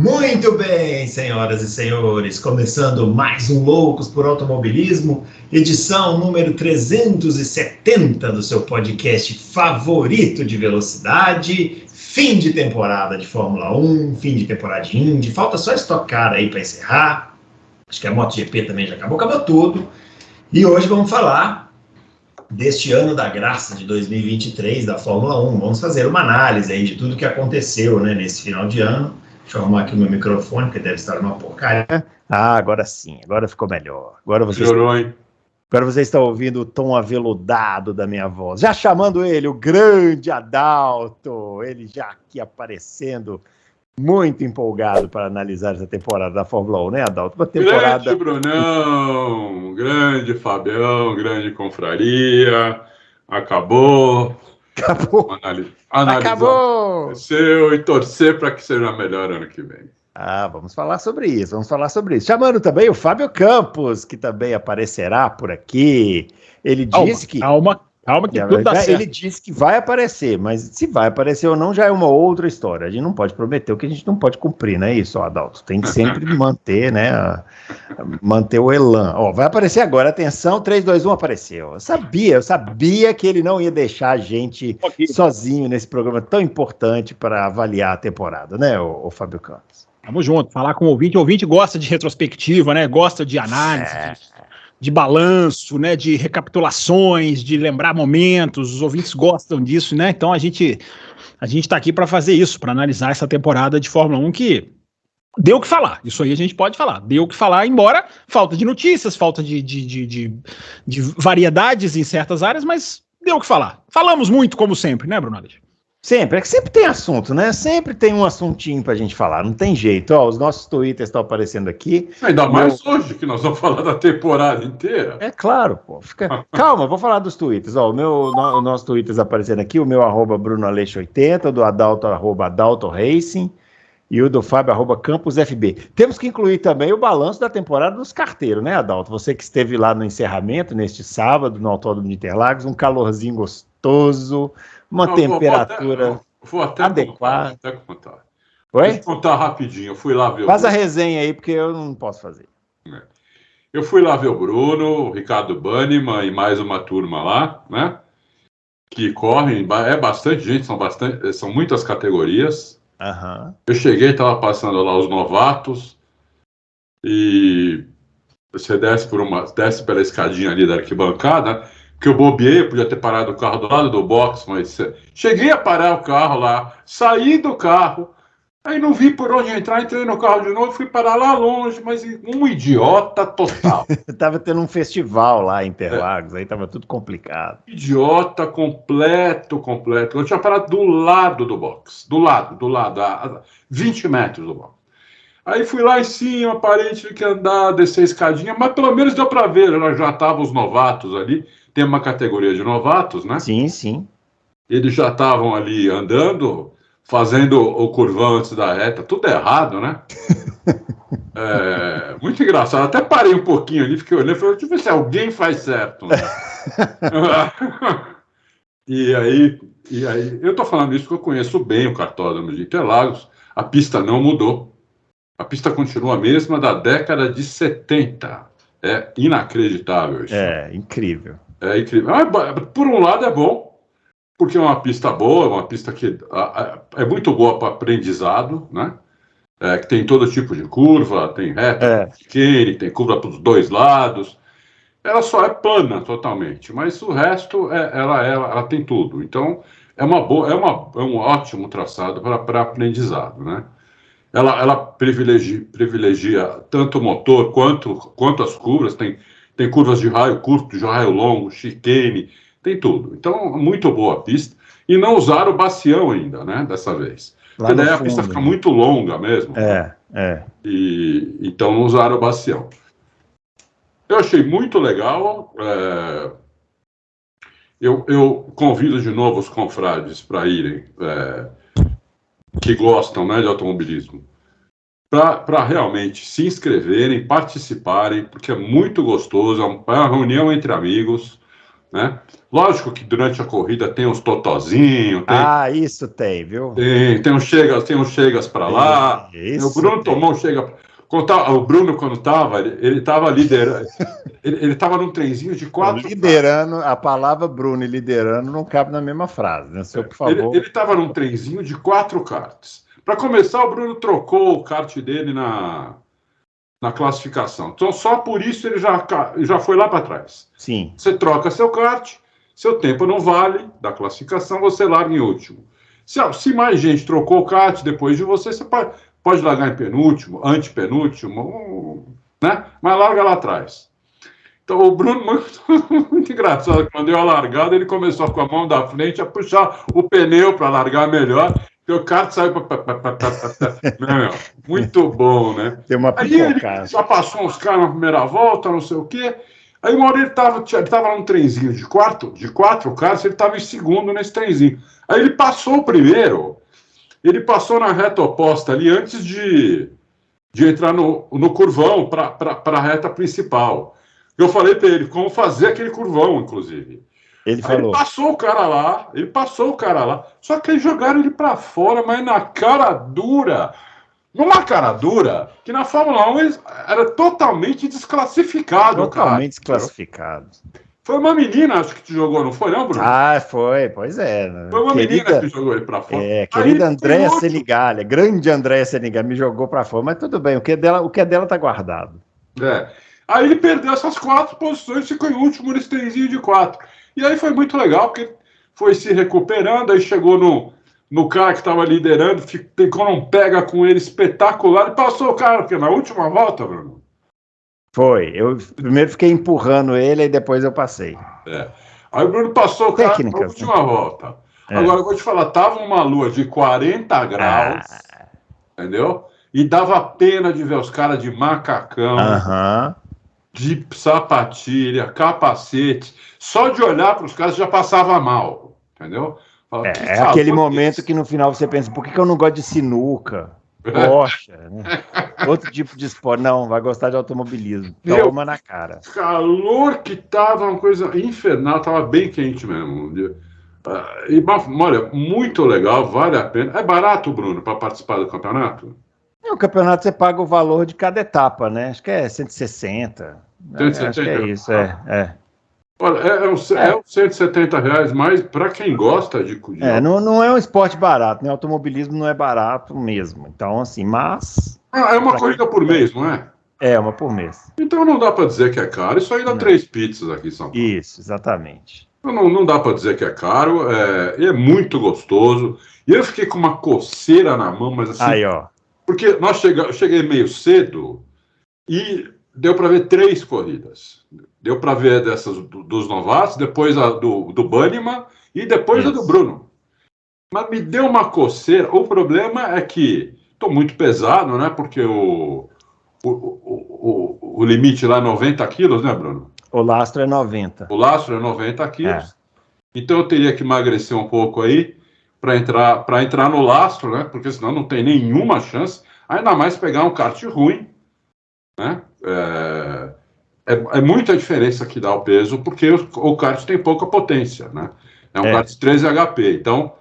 Muito bem, senhoras e senhores, começando mais um Loucos por Automobilismo, edição número 370 do seu podcast favorito de velocidade, fim de temporada de Fórmula 1, fim de temporada de Indy, falta só Stock Car aí para encerrar, acho que a MotoGP também já acabou tudo, e hoje vamos falar deste ano da graça de 2023 da Fórmula 1, vamos fazer uma análise aí de tudo que aconteceu, né, nesse final de ano. Deixa eu arrumar aqui o meu microfone, que deve estar uma porcaria. Ah, agora sim, agora ficou melhor. Agora você está ouvindo o tom aveludado da minha voz. Já chamando ele, o grande Adalto, ele já aqui aparecendo, muito empolgado para analisar essa temporada da Fórmula 1, né, Adalto? Uma temporada... Grande Brunão, grande Fabião, grande confraria, acabou. Acabou! Seu e torcer para que seja melhor ano que vem. Vamos falar sobre isso. Chamando também o Fábio Campos, que também aparecerá por aqui. Ele disse que... Calma, que tudo dá certo. Ele disse que vai aparecer, mas se vai aparecer ou não já é uma outra história. A gente não pode prometer o que a gente não pode cumprir, não é isso, Adalto? Tem que sempre manter, né? Manter o elan. Vai aparecer agora, atenção, 3, 2, 1, apareceu. Eu sabia que ele não ia deixar a gente sozinho nesse programa tão importante para avaliar a temporada, né, o Fábio Campos? Tamo junto, falar com o ouvinte gosta de retrospectiva, né? Gosta de análise, de balanço, né? De recapitulações, de lembrar momentos. Os ouvintes gostam disso, né? Então a gente tá aqui para fazer isso, para analisar essa temporada de Fórmula 1 que deu o que falar. Isso aí a gente pode falar. Deu o que falar, embora falta de notícias, falta de variedades em certas áreas, mas deu o que falar. Falamos muito, como sempre, né, Bruno Aleixo? Sempre, é que sempre tem assunto, né? Sempre tem um assuntinho pra gente falar, não tem jeito. Os nossos twitters estão aparecendo aqui. Ainda mais hoje, que nós vamos falar da temporada inteira. É claro, pô. Calma, vou falar dos twitters. O nosso twitters aparecendo aqui, o meu @BrunoAleixo80, o do Adalto, @AdaltoRacing, e o do Fábio, @CampusFB. Temos que incluir também o balanço da temporada dos carteiros, né, Adalto? Você que esteve lá no encerramento, neste sábado, no Autódromo de Interlagos, um calorzinho gostoso, uma temperatura adequada. Vou até contar. Oi? Deixa eu contar rapidinho. Eu fui lá ver Faz a resenha aí, porque eu não posso fazer. Eu fui lá ver o Bruno, o Ricardo Banniman e mais uma turma lá, né? Que correm, é bastante gente, são muitas categorias. Uhum. Eu cheguei, estava passando lá os novatos e você desce pela escadinha ali da arquibancada, que eu bobeei, podia ter parado o carro do lado do box, mas cheguei a parar o carro lá, saí do carro, aí não vi por onde entrar, entrei no carro de novo, fui parar lá longe, mas um idiota total. Tava tendo um festival lá em Interlagos, aí tava tudo complicado. Idiota completo. Eu tinha parado do lado do box, do lado, a 20 metros do box. Aí fui lá em cima, parei, tive que andar, descer a escadinha, mas pelo menos deu para ver, já estavam os novatos ali, tem uma categoria de novatos, né? Sim. Eles já estavam ali andando, fazendo o curvão antes da reta, tudo errado, né? Muito engraçado, até parei um pouquinho ali, fiquei olhando, falei, deixa eu ver se alguém faz certo, né? E aí, eu tô falando isso porque eu conheço bem o cartódromo de Interlagos, a pista não mudou. A pista continua a mesma da década de 70. É inacreditável isso. É incrível. É incrível. Por um lado é bom, porque é uma pista boa, é uma pista que é muito boa para aprendizado, né? Que tem todo tipo de curva, tem reta, tem curva para os dois lados. Ela só é plana totalmente, mas o resto ela tem tudo. Então é um ótimo traçado para aprendizado, né? Ela privilegia tanto o motor quanto as curvas. Tem curvas de raio curto, de raio longo, chicane, tem tudo. Então, muito boa a pista. E não usaram o bacião ainda, né, dessa vez. Porque daí a pista fica muito longa mesmo. E então não usaram o bacião. Eu achei muito legal. Eu convido de novo os confrades para irem, que gostam, né, de automobilismo, para realmente se inscreverem, participarem, porque é muito gostoso, é uma reunião entre amigos, né? Lógico que durante a corrida tem uns totozinhos. Isso tem, viu? Tem uns chegas para lá. O Bruno tomou um chega. O Bruno, quando estava, ele estava liderando. Ele estava num trenzinho de 4 liderando, karts. A palavra Bruno e liderando não cabe na mesma frase, né? Senhor, por favor. Ele estava num trenzinho de 4 karts. Para começar, o Bruno trocou o kart dele na classificação. Então, só por isso ele já foi lá para trás. Sim. Você troca seu kart, seu tempo não vale da classificação, você larga em último. Se mais gente trocou o kart depois de você, você pode largar em penúltimo, antepenúltimo, né? Mas larga lá atrás. Então, o Bruno, muito engraçado, quando deu a largada, ele começou com a mão da frente a puxar o pneu para largar melhor, porque o kart saiu muito bom, né? Tem uma aí ele já passou uns caras na primeira volta, não sei o quê. Aí uma hora ele estava num trenzinho de 4 karts, ele estava em segundo nesse trenzinho. Aí ele passou o primeiro, ele passou na reta oposta ali antes de entrar no curvão para a reta principal. Eu falei para ele como fazer aquele curvão, inclusive. Ele falou. Ele passou o cara lá. Só que eles jogaram ele para fora, mas na cara dura. Numa cara dura, que na Fórmula 1 era totalmente desclassificado. Totalmente desclassificado. Foi uma menina, acho que te jogou, não foi, não, Bruno? Foi, pois é. Foi uma menina que jogou ele para fora. Querida Andréa Senigalha, grande Andréa Senigalha, me jogou para fora, mas tudo bem, o que é dela tá guardado. Aí ele perdeu essas 4 posições, ficou em último nesse trenzinho de 4. E aí foi muito legal, porque foi se recuperando, aí chegou no cara que estava liderando, ficou num pega com ele espetacular, e passou o cara, porque na última volta, Bruno? Foi, eu primeiro fiquei empurrando ele, e depois eu passei. Aí o Bruno passou o cara na última volta. Agora eu vou te falar, tava uma lua de 40 graus, entendeu? E dava pena de ver os caras de macacão, de sapatilha, capacete. Só de olhar para os caras já passava mal, entendeu? Fala, aquele momento que no final você pensa, por que eu não gosto de sinuca? Poxa, né? Outro tipo de esporte. Não, vai gostar de automobilismo. Toma na cara. Calor que tava, uma coisa infernal, tava bem quente mesmo. E, olha, muito legal, vale a pena. É barato, Bruno, para participar do campeonato? O campeonato você paga o valor de cada etapa, né? Acho que é 160. 170? Acho que é isso, Olha, é uns 170 reais, mas para quem gosta de... Não é um esporte barato, né? O automobilismo não é barato mesmo. Então, assim, mas... é uma corrida por mês, não é? É, uma por mês. Então não dá para dizer que é caro. Isso aí dá 3 pizzas aqui em São Paulo. Isso, exatamente. Não dá para dizer que é caro, é muito gostoso. E eu fiquei com uma coceira na mão, mas assim... Aí, ó. Porque eu cheguei meio cedo e deu para ver 3 corridas. Deu para ver dessas dos novatos, depois a do Banniman e depois a do Bruno. Mas me deu uma coceira. O problema é que estou muito pesado, né? Porque o limite lá é 90 quilos, né, Bruno? O lastro é 90. O lastro é 90 quilos. Então eu teria que emagrecer um pouco aí para entrar no lastro, né? Porque senão não tem nenhuma chance. Ainda mais pegar um kart ruim, né? É muita diferença que dá o peso, porque o kart tem pouca potência, né? É um kart de 13 HP. Então,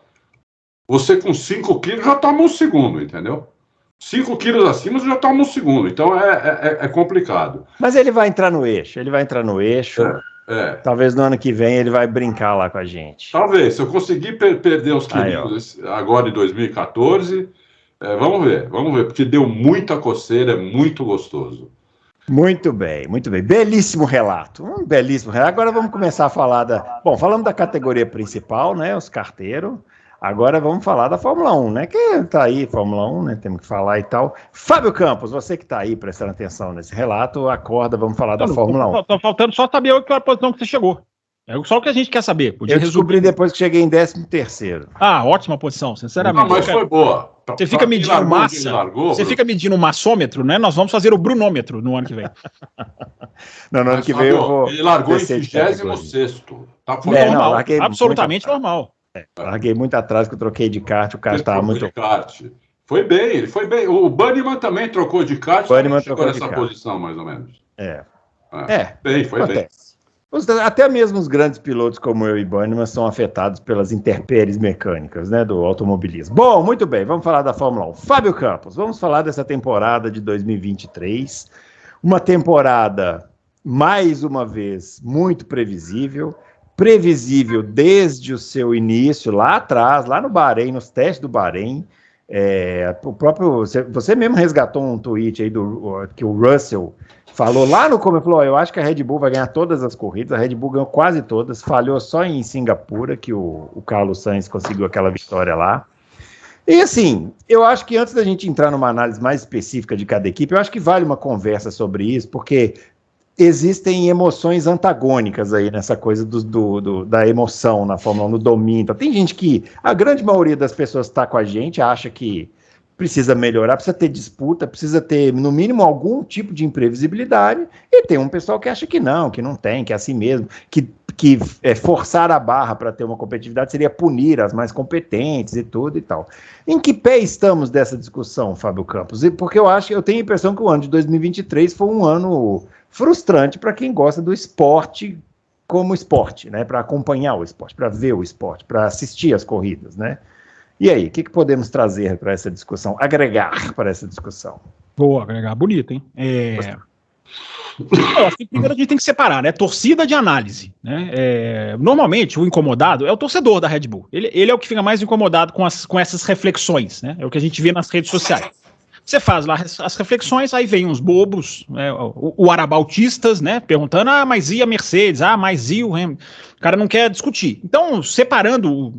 você com 5 quilos já toma um segundo, entendeu? 5 quilos acima você já toma um segundo. Então, é complicado. Mas ele vai entrar no eixo. Talvez no ano que vem ele vai brincar lá com a gente. Talvez. Se eu conseguir perder os quilos agora em 2014... vamos ver, porque deu muita coceira, é muito gostoso. Muito bem, muito bem. Belíssimo relato, belíssimo relato. Agora vamos começar a falar falamos da categoria principal, né, os carteiros. Agora vamos falar da Fórmula 1, né, que tá aí, Fórmula 1, né, temos que falar e tal. Fábio Campos, você que tá aí prestando atenção nesse relato, acorda, vamos falar da Fórmula 1. Tá faltando só saber a posição que você chegou. É só o que a gente quer saber. Eu descobri depois que cheguei em 13º. Ótima posição, sinceramente. Não, mas foi boa. Você fica medindo massa, você fica medindo o massômetro, né? Nós vamos fazer o brunômetro no ano que vem. No ano que vem eu vou... Ele largou em 26º. Foi normal, absolutamente normal. Larguei muito atrás, que eu troquei de kart, o kart estava muito... Foi bem, ele foi bem. O Banniman também trocou de kart, Banniman chegou nessa posição, mais ou menos. Foi bem. Até mesmo os grandes pilotos como eu e Banniman são afetados pelas intempéries mecânicas, né, do automobilismo. Bom, muito bem, vamos falar da Fórmula 1. Fábio Campos, vamos falar dessa temporada de 2023. Uma temporada, mais uma vez, muito previsível desde o seu início, lá atrás, lá no Bahrein, nos testes do Bahrein. O próprio, você mesmo resgatou um tweet aí que o Russell falou lá no começo, falou, eu acho que a Red Bull vai ganhar todas as corridas, a Red Bull ganhou quase todas, falhou só em Singapura, que o Carlos Sainz conseguiu aquela vitória lá. E assim, eu acho que antes da gente entrar numa análise mais específica de cada equipe, eu acho que vale uma conversa sobre isso, porque existem emoções antagônicas aí nessa coisa da emoção na Fórmula 1, no domínio. Então, tem gente que, a grande maioria das pessoas está com a gente, acha que precisa melhorar, precisa ter disputa, precisa ter, no mínimo, algum tipo de imprevisibilidade, e tem um pessoal que acha que não tem, que é assim mesmo, que forçar a barra para ter uma competitividade seria punir as mais competentes e tudo e tal. Em que pé estamos dessa discussão, Fábio Campos? Porque eu tenho a impressão que o ano de 2023 foi um ano frustrante para quem gosta do esporte como esporte, né? Para acompanhar o esporte, para ver o esporte, para assistir as corridas, né? E aí, o que podemos trazer para essa discussão, agregar para essa discussão? Boa, agregar, bonito, hein? Eu acho que primeiro a gente tem que separar, né? Torcida de análise, né? Normalmente, o incomodado é o torcedor da Red Bull. Ele é o que fica mais incomodado com essas reflexões, né? É o que a gente vê nas redes sociais. Você faz lá as reflexões, aí vem uns bobos, né, o arabautistas, né, perguntando, mas e a Mercedes? Mas e o Hamilton? O cara não quer discutir. Então, separando o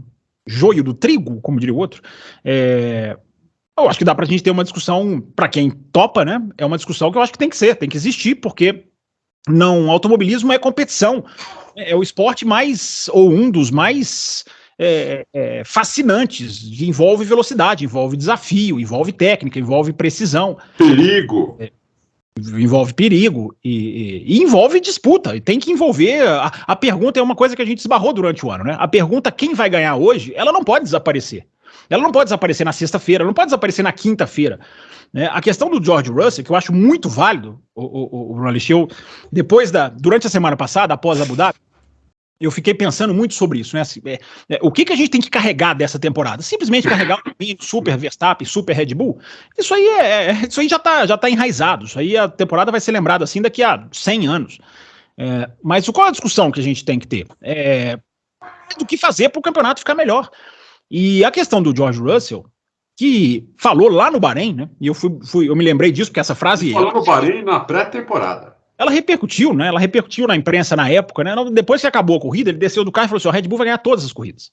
joio do trigo, como diria o outro, eu acho que dá pra gente ter uma discussão, pra quem topa, né, é uma discussão que eu acho que tem que existir, porque automobilismo é competição, é o esporte mais, ou um dos mais fascinantes, envolve velocidade, envolve desafio, envolve técnica, envolve precisão. Perigo. Envolve perigo e envolve disputa, e tem que envolver, a pergunta é uma coisa que a gente esbarrou durante o ano, né? A pergunta quem vai ganhar hoje, ela não pode desaparecer. Ela não pode desaparecer na sexta-feira, ela não pode desaparecer na quinta-feira. Né? A questão do George Russell, que eu acho muito válido, o Bruno Aleixo, durante a semana passada, após Abu Dhabi, eu fiquei pensando muito sobre isso, né? O que a gente tem que carregar dessa temporada? Simplesmente carregar um super Verstappen, super Red Bull? Isso aí já tá enraizado. Isso aí a temporada vai ser lembrada assim daqui a 100 aans. Mas qual é a discussão que a gente tem que ter? Do que fazer para o campeonato ficar melhor. E a questão do George Russell, que falou lá no Bahrein, né? E eu me lembrei disso, porque essa frase... Falou no Bahrein na pré-temporada. Ela repercutiu, né? Ela repercutiu na imprensa na época, né? Depois que acabou a corrida, ele desceu do carro e falou assim: a Red Bull vai ganhar todas as corridas.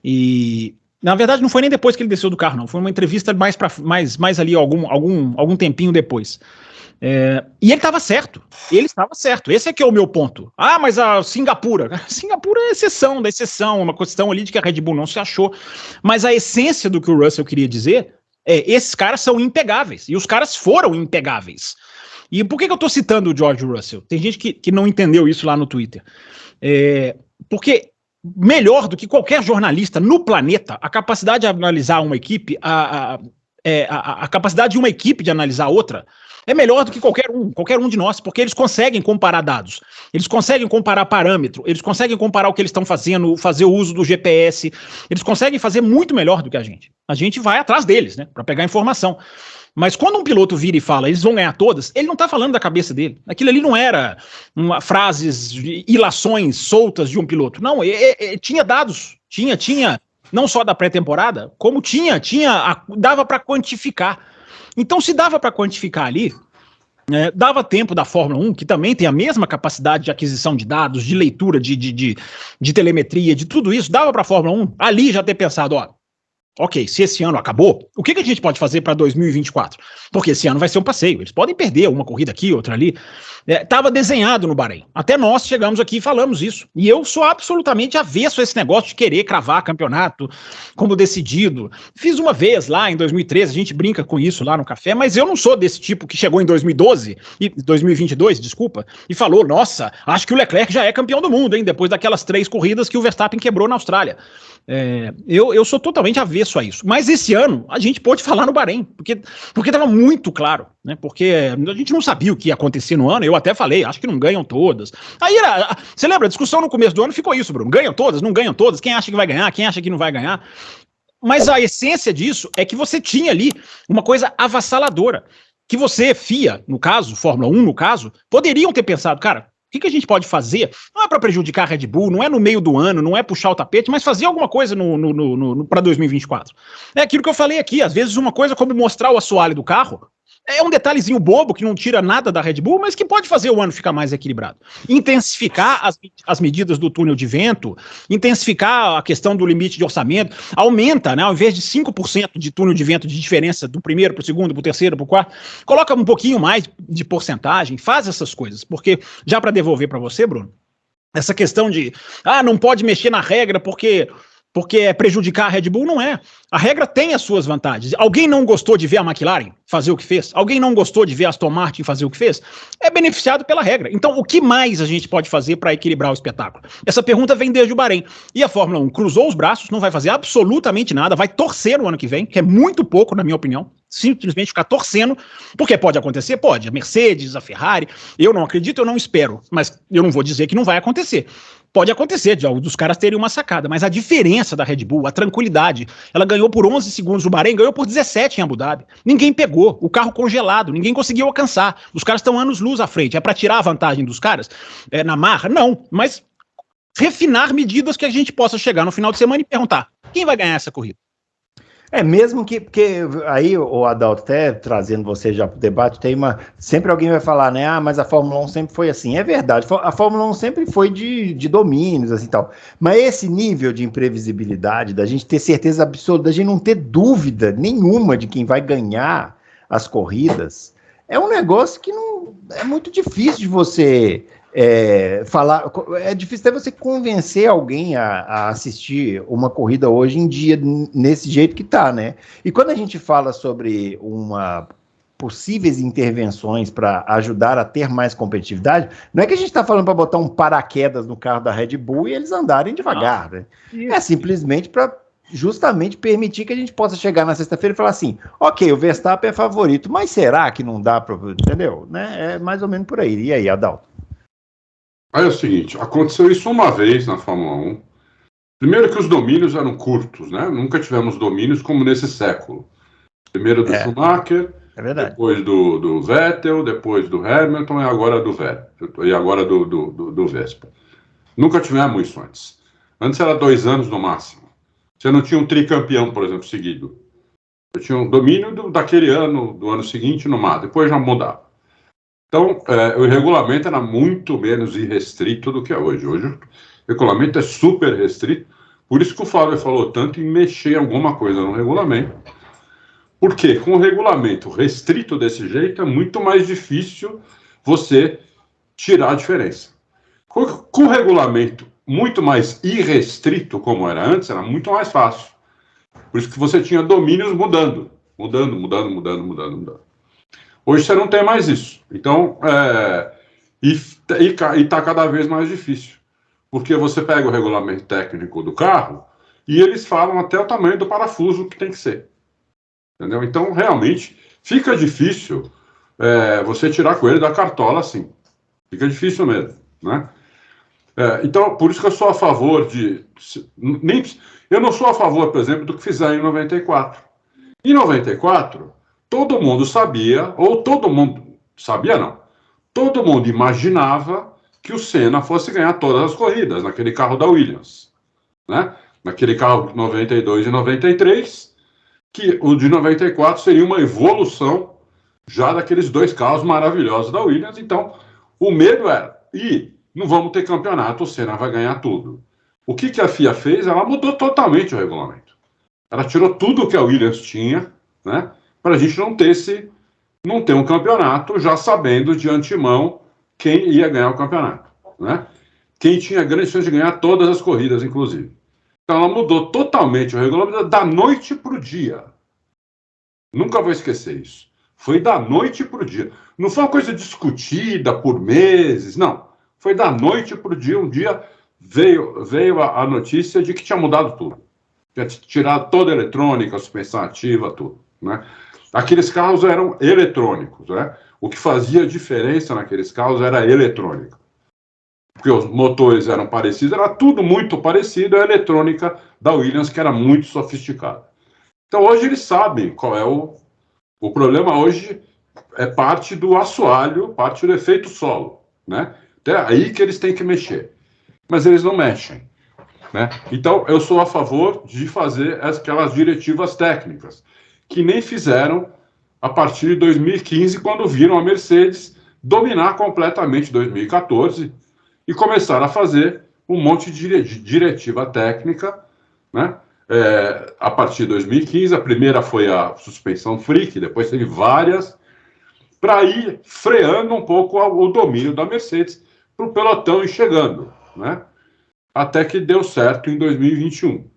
E, na verdade, não foi nem depois que ele desceu do carro, não. Foi uma entrevista mais ali, algum tempinho depois. E ele estava certo. Esse é que é o meu ponto. Mas a Singapura. Singapura é exceção da exceção, uma questão ali de que a Red Bull não se achou. Mas a essência do que o Russell queria dizer esses caras são impegáveis. E os caras foram impegáveis. E por que eu estou citando o George Russell? Tem gente que não entendeu isso lá no Twitter. Porque melhor do que qualquer jornalista no planeta, a capacidade de analisar uma equipe, a capacidade de uma equipe de analisar outra, é melhor do que qualquer um de nós, porque eles conseguem comparar dados, eles conseguem comparar parâmetro, eles conseguem comparar o que eles estão fazendo, fazer o uso do GPS, eles conseguem fazer muito melhor do que a gente. A gente vai atrás deles, né, para pegar informação. Mas quando um piloto vira e fala, eles vão ganhar todas, ele não está falando da cabeça dele. Aquilo ali não era frases, ilações soltas de um piloto. Não, tinha dados, tinha não só da pré-temporada, como dava para quantificar. Então, se dava para quantificar ali, dava tempo da Fórmula 1, que também tem a mesma capacidade de aquisição de dados, de leitura, de telemetria, de tudo isso, dava para a Fórmula 1 ali já ter pensado, ok, se esse ano acabou, o que a gente pode fazer para 2024? Porque esse ano vai ser um passeio, eles podem perder uma corrida aqui, outra ali. Estava desenhado no Bahrein. Até nós chegamos aqui e falamos isso. E eu sou absolutamente avesso a esse negócio de querer cravar campeonato como decidido. Fiz uma vez lá em 2013, a gente brinca com isso lá no café, mas eu não sou desse tipo que chegou em 2022, desculpa, e falou, nossa, acho que o Leclerc já é campeão do mundo, hein, depois daquelas 3 corridas que o Verstappen quebrou na Austrália. Eu sou totalmente avesso agradeço a isso. Mas esse ano a gente pôde falar no Bahrein, porque estava muito claro, né? Porque a gente não sabia o que ia acontecer no ano. Eu até falei, acho que não ganham todas. Aí você lembra, a discussão no começo do ano ficou isso, Bruno. Ganham todas, não ganham todas, quem acha que vai ganhar, quem acha que não vai ganhar. Mas a essência disso é que você tinha ali uma coisa avassaladora, que você, FIA, no caso, Fórmula 1 no caso, poderiam ter pensado, cara, o que a gente pode fazer? Não é para prejudicar a Red Bull, não é no meio do ano, não é puxar o tapete, mas fazer alguma coisa para 2024. É aquilo que eu falei aqui, às vezes uma coisa como mostrar o assoalho do carro é um detalhezinho bobo que não tira nada da Red Bull, mas que pode fazer o ano ficar mais equilibrado. Intensificar as medidas do túnel de vento, intensificar a questão do limite de orçamento, aumenta, né? Ao invés de 5% de túnel de vento de diferença do primeiro para o segundo, para o terceiro, para o quarto, coloca um pouquinho mais de porcentagem, faz essas coisas, porque já para devolver para você, Bruno, essa questão de, não pode mexer na regra porque é prejudicar a Red Bull, não é. A regra tem as suas vantagens. Alguém não gostou de ver a McLaren fazer o que fez? Alguém não gostou de ver a Aston Martin fazer o que fez? É beneficiado pela regra. Então, o que mais a gente pode fazer para equilibrar o espetáculo? Essa pergunta vem desde o Bahrein. E a Fórmula 1 cruzou os braços, não vai fazer absolutamente nada, vai torcer o ano que vem, que é muito pouco, na minha opinião. Simplesmente ficar torcendo, porque pode acontecer? Pode. A Mercedes, a Ferrari, eu não acredito, eu não espero, mas eu não vou dizer que não vai acontecer. Pode acontecer, dos caras terem uma sacada, mas a diferença da Red Bull, a tranquilidade, ela ganhou por 11 segundos no Bahrein, ganhou por 17 em Abu Dhabi. Ninguém pegou, o carro congelado, ninguém conseguiu alcançar. Os caras estão anos-luz à frente. É para tirar a vantagem dos caras na marra? Não, mas refinar medidas que a gente possa chegar no final de semana e perguntar, quem vai ganhar essa corrida? Mesmo que, porque aí, o Adalto, até trazendo você já para o debate, sempre alguém vai falar, né, mas a Fórmula 1 sempre foi assim. É verdade, a Fórmula 1 sempre foi de domínios, assim, tal. Mas esse nível de imprevisibilidade, da gente ter certeza absoluta, da gente não ter dúvida nenhuma de quem vai ganhar as corridas, é um negócio que não é muito difícil de você falar, é difícil até você convencer alguém a assistir uma corrida hoje em dia nesse jeito que tá, né? E quando a gente fala sobre possíveis intervenções para ajudar a ter mais competitividade, não é que a gente está falando para botar um paraquedas no carro da Red Bull e eles andarem devagar, né? É simplesmente para justamente permitir que a gente possa chegar na sexta-feira e falar assim, ok, o Verstappen é favorito, mas será que não dá para, entendeu? Né? É mais ou menos por aí. E aí, Adalto? Aí é o seguinte, aconteceu isso uma vez na Fórmula 1. Primeiro que os domínios eram curtos, né? Nunca tivemos domínios como nesse século. Primeiro do Schumacher, depois do Vettel, depois do Hamilton e agora do Vettel, e agora do Vespa. Nunca tivemos isso antes. Antes era 2 anos no máximo. Você não tinha um tricampeão, por exemplo, seguido. Você tinha um domínio daquele ano, do ano seguinte, no mar. Depois já mudava. Então, o regulamento era muito menos irrestrito do que é hoje. Hoje o regulamento é super restrito. Por isso que o Fábio falou tanto em mexer alguma coisa no regulamento. Porque com o regulamento restrito desse jeito, é muito mais difícil você tirar a diferença. Com o regulamento muito mais irrestrito, como era antes, era muito mais fácil. Por isso que você tinha domínios mudando. Hoje você não tem mais isso. Então, está cada vez mais difícil. Porque você pega o regulamento técnico do carro e eles falam até o tamanho do parafuso que tem que ser. Entendeu? Então, realmente, fica difícil você tirar coelho da cartola assim. Fica difícil mesmo, né? Então, por isso que eu sou a favor eu não sou a favor, por exemplo, do que fizeram em 94. Em 94... todo mundo sabia, ou todo mundo imaginava que o Senna fosse ganhar todas as corridas naquele carro da Williams, né? Naquele carro de 92 e 93, que o de 94 seria uma evolução já daqueles 2 carros maravilhosos da Williams. Então, o medo era, não vamos ter campeonato, o Senna vai ganhar tudo. O que a FIA fez? Ela mudou totalmente o regulamento. Ela tirou tudo que a Williams tinha, né? Para a gente não ter um campeonato já sabendo de antemão quem ia ganhar o campeonato, né? Quem tinha grande chance de ganhar todas as corridas, inclusive. Então ela mudou totalmente o regulamento da noite para o dia. Nunca vou esquecer isso. Foi da noite para o dia. Não foi uma coisa discutida por meses, não. Foi da noite para o dia. Um dia veio a notícia de que tinha mudado tudo. tinha tirado toda a eletrônica, a suspensão ativa, tudo, né? Aqueles carros eram eletrônicos, né? O que fazia diferença naqueles carros era a eletrônica. Porque os motores eram parecidos, era tudo muito parecido, a eletrônica da Williams, que era muito sofisticada. Então, hoje eles sabem qual é o problema. Hoje é parte do assoalho, parte do efeito solo, né? É aí que eles têm que mexer. Mas eles não mexem, né? Então, eu sou a favor de fazer aquelas diretivas técnicas, que nem fizeram a partir de 2015, quando viram a Mercedes dominar completamente 2014 e começaram a fazer um monte de diretiva técnica, né? A partir de 2015, a primeira foi a suspensão freak, depois teve várias, para ir freando um pouco o domínio da Mercedes para o pelotão ir chegando, né? Até que deu certo em 2021.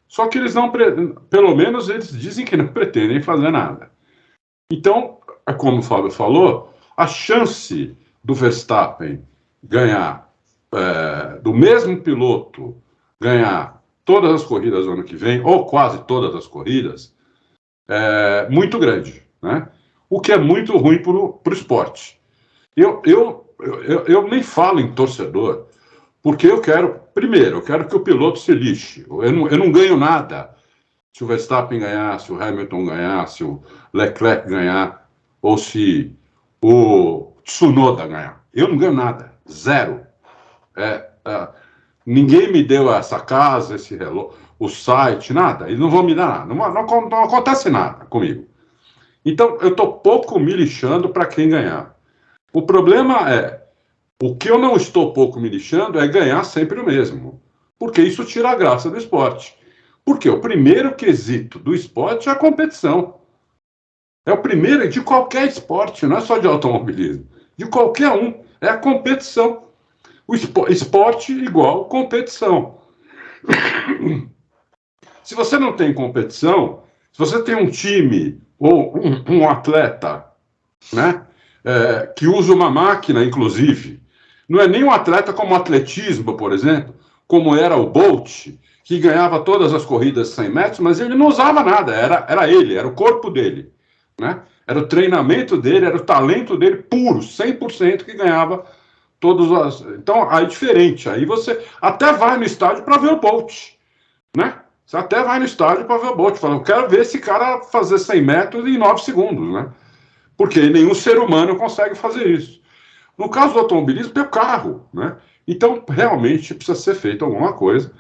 Só que eles não, pelo menos eles dizem que não pretendem fazer nada. Então, como o Fábio falou, a chance do Verstappen ganhar, do mesmo piloto ganhar todas as corridas do ano que vem, ou quase todas as corridas, é muito grande, né? O que é muito ruim para o esporte. Eu nem falo em torcedor, porque eu quero que o piloto se lixe. Eu não ganho nada se o Verstappen ganhar, se o Hamilton ganhar, se o Leclerc ganhar, ou se o Tsunoda ganhar. Eu não ganho nada, zero. Ninguém me deu essa casa, esse relógio, o site, nada. Eles não vão me dar nada. Não acontece nada comigo. Então, eu estou pouco me lixando para quem ganhar. O problema o que eu não estou pouco me lixando é ganhar sempre o mesmo. Porque isso tira a graça do esporte. Porque o primeiro quesito do esporte é a competição. É o primeiro de qualquer esporte, não é só de automobilismo. De qualquer um. É a competição. O esporte igual competição. Se você não tem competição, se você tem um time ou um atleta, né, que usa uma máquina, inclusive, não é nem um atleta como atletismo, por exemplo, como era o Bolt, que ganhava todas as corridas 100 metros, mas ele não usava nada, era ele, era o corpo dele, né? Era o treinamento dele, era o talento dele puro, 100% que ganhava todos as... Então, aí é diferente, aí você até vai no estádio para ver o Bolt, né? Você até vai no estádio para ver o Bolt, fala, eu quero ver esse cara fazer 100 metros em 9 segundos, né? Porque nenhum ser humano consegue fazer isso. No caso do automobilismo, tem o carro, né? Então, realmente, precisa ser feita alguma coisa,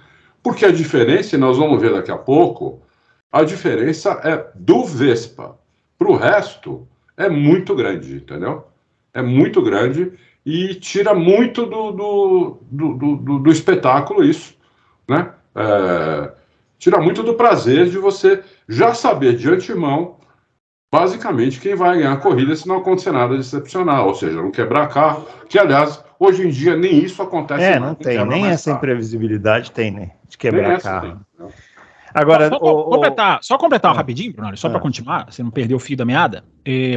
porque a diferença, e nós vamos ver daqui a pouco, a diferença é do Vespa. Para o resto, é muito grande, entendeu? É muito grande e tira muito do espetáculo isso, né? Tira muito do prazer de você já saber de antemão, basicamente, quem vai ganhar a corrida se não acontecer nada de excepcional, ou seja, não quebrar carro, que, aliás, hoje em dia nem isso acontece. Não tem, nem essa imprevisibilidade tem, né? De quebrar carro. Tem. Agora, só completar rapidinho, Bruno, só para continuar, você não perder o fio da meada.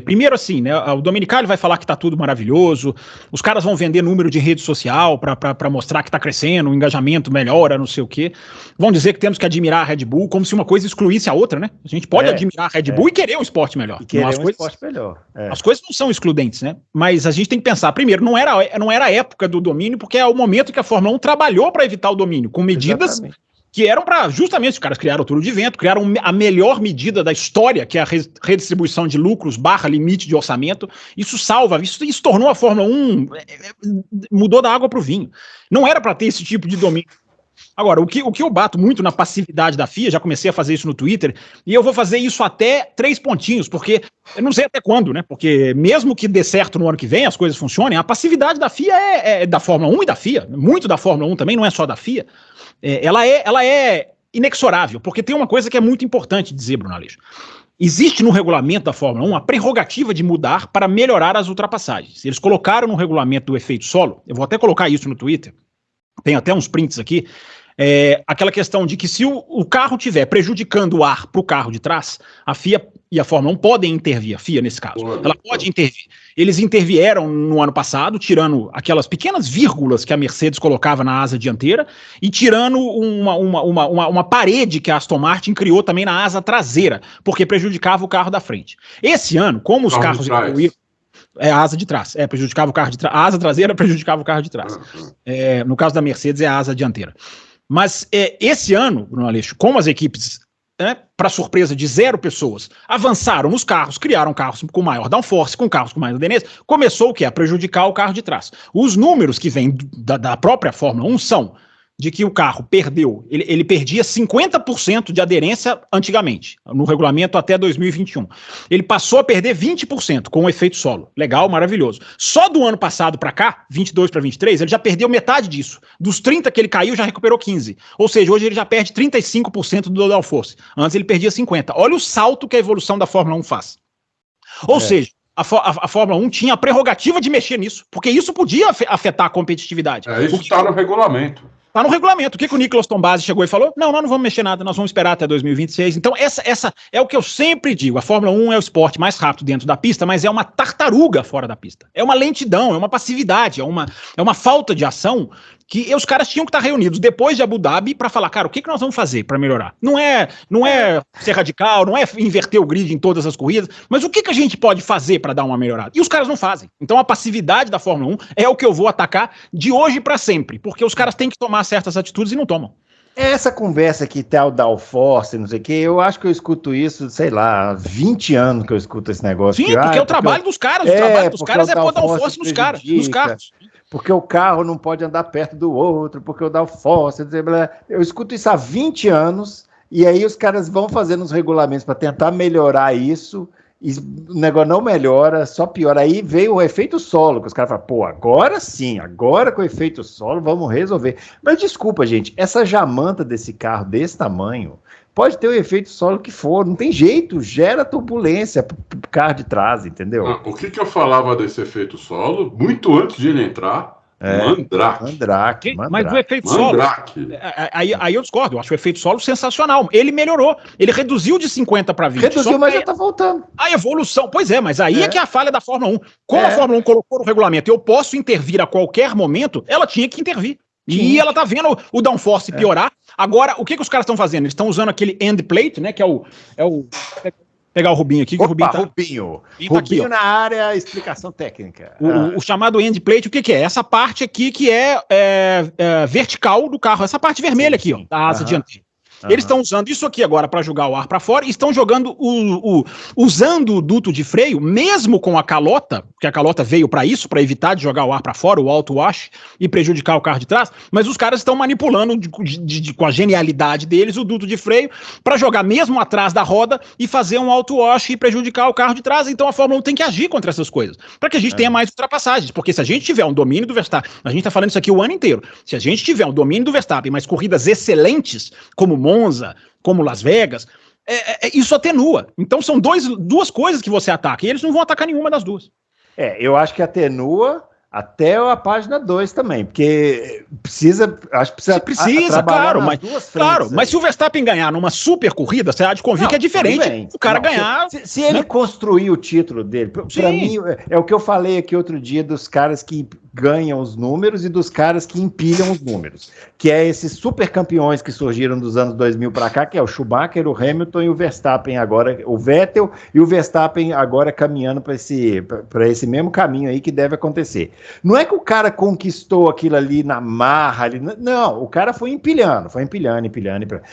Primeiro, assim, né? O Domenicali vai falar que tá tudo maravilhoso, os caras vão vender número de rede social para mostrar que tá crescendo, o engajamento melhora, não sei o quê. Vão dizer que temos que admirar a Red Bull, como se uma coisa excluísse a outra, né? A gente pode admirar a Red Bull e querer um esporte melhor. Esporte melhor. As coisas não são excludentes, né? Mas a gente tem que pensar, primeiro, não era a época do domínio, porque é o momento que a Fórmula 1 trabalhou para evitar o domínio, com medidas... Exatamente. Que eram para, justamente, os caras criaram o túnel de vento, criaram a melhor medida da história, que é a redistribuição de lucros / limite de orçamento. Isso salva, isso tornou a Fórmula 1, mudou da água para o vinho. Não era para ter esse tipo de domínio. Agora, o que eu bato muito na passividade da FIA, já comecei a fazer isso no Twitter, e eu vou fazer isso até 3 pontinhos, porque eu não sei até quando, né? Porque mesmo que dê certo no ano que vem, as coisas funcionem, a passividade da FIA é da Fórmula 1 e da FIA, muito da Fórmula 1 também, não é só da FIA. Ela é inexorável, porque tem uma coisa que é muito importante dizer, Bruno Aleixo. Existe no regulamento da Fórmula 1 a prerrogativa de mudar para melhorar as ultrapassagens. Eles colocaram no regulamento do efeito solo, eu vou até colocar isso no Twitter, tem até uns prints aqui, aquela questão de que se o carro estiver prejudicando o ar para o carro de trás, a FIA e a Fórmula 1 podem intervir, a FIA nesse caso, ela pode intervir. Eles intervieram no ano passado, tirando aquelas pequenas vírgulas que a Mercedes colocava na asa dianteira e tirando uma parede que a Aston Martin criou também na asa traseira, porque prejudicava o carro da frente. Esse ano, como os carros evoluíram, a asa de trás, prejudicava o carro de trás, a asa traseira prejudicava o carro de trás. No caso da Mercedes é a asa dianteira. Mas esse ano, Bruno Aleixo, como as equipes, para surpresa de 0 pessoas, avançaram nos carros, criaram carros com maior downforce, com carros com mais aderência, começou o quê? A prejudicar o carro de trás. Os números que vêm da própria Fórmula 1 são de que o carro perdeu, ele perdia 50% de aderência antigamente, no regulamento até 2021. Ele passou a perder 20% com o efeito solo. Legal, maravilhoso. Só do ano passado para cá, 22 para 23, ele já perdeu metade disso. Dos 30 que ele caiu, já recuperou 15. Ou seja, hoje ele já perde 35% do downforce. Antes ele perdia 50%. Olha o salto que a evolução da Fórmula 1 faz. Ou seja, a Fórmula 1 tinha a prerrogativa de mexer nisso, porque isso podia afetar a competitividade. Isso está no regulamento. Tá no regulamento. O que o Nicolas Tombasi chegou e falou? Não, nós não vamos mexer nada, nós vamos esperar até 2026. Então, essa é o que eu sempre digo. A Fórmula 1 é o esporte mais rápido dentro da pista, mas é uma tartaruga fora da pista. É uma lentidão, é uma passividade, é uma falta de ação que os caras tinham que estar reunidos depois de Abu Dhabi para falar, cara, o que nós vamos fazer para melhorar? Não é ser radical, não é inverter o grid em todas as corridas, mas o que a gente pode fazer para dar uma melhorada? E os caras não fazem. Então a passividade da Fórmula 1 é o que eu vou atacar de hoje para sempre, porque os caras têm que tomar certas atitudes e não tomam. Essa conversa que tá o downforce, não sei o quê, eu acho que eu escuto isso, sei lá, há 20 anos que eu escuto esse negócio. Sim, porque é o trabalho dos caras. O trabalho dos caras é pôr downforce nos caras, nos carros. Porque o carro não pode andar perto do outro, porque o downforce, eu escuto isso há 20 anos, e aí os caras vão fazendo os regulamentos para tentar melhorar isso, e o negócio não melhora, só piora. Aí veio o efeito solo, que os caras falam, pô, agora sim, agora com o efeito solo vamos resolver. Mas desculpa, gente, essa jamanta desse carro desse tamanho pode ter o efeito solo que for, não tem jeito, gera turbulência pro carro de trás, entendeu? O que eu falava desse efeito solo, muito antes de ele entrar, Mandrake. Mas o efeito solo, aí eu discordo, eu acho o efeito solo sensacional, ele melhorou, ele reduziu de 50 para 20. Reduziu, mas já tá voltando. A evolução, pois é, mas aí é que é a falha da Fórmula 1. Como a Fórmula 1 colocou no regulamento, eu posso intervir a qualquer momento, ela tinha que intervir. E ela tá vendo o downforce piorar. Agora, o que os caras estão fazendo? Eles estão usando aquele end plate, né? Que é o pegar o Rubinho aqui. Opa, que o Rubinho tá... Rubinho aqui, na área, explicação técnica. O chamado end plate, o que é? Essa parte aqui que é vertical do carro. Essa parte vermelha aqui, ó, da asa dianteira. Eles estão usando isso aqui agora para jogar o ar para fora e estão jogando usando o duto de freio, mesmo com a calota, porque a calota veio para isso, para evitar de jogar o ar para fora, o auto-wash, e prejudicar o carro de trás, mas os caras estão manipulando com a genialidade deles o duto de freio para jogar mesmo atrás da roda e fazer um auto-wash e prejudicar o carro de trás. Então a Fórmula 1 tem que agir contra essas coisas, para que a gente tenha mais ultrapassagens, porque se a gente tiver um domínio do Verstappen, a gente está falando isso aqui o ano inteiro, se a gente tiver um domínio do Verstappen, mas corridas excelentes, como Monza, como Las Vegas, isso atenua. Então são duas coisas que você ataca, e eles não vão atacar nenhuma das duas. Eu acho que atenua até a página 2 também, porque precisa claro, mas se o Verstappen ganhar numa super corrida, você há de convir que é diferente o cara ganhar. Se ele construir o título dele, para mim, é o que eu falei aqui outro dia dos caras que ganham os números e dos caras que empilham os números, que é esses super campeões que surgiram dos anos 2000 para cá, que é o Schumacher, o Hamilton e o Verstappen agora, o Vettel e o Verstappen agora caminhando para esse mesmo caminho aí que deve acontecer. Não é que o cara conquistou aquilo ali na marra, não, o cara foi empilhando.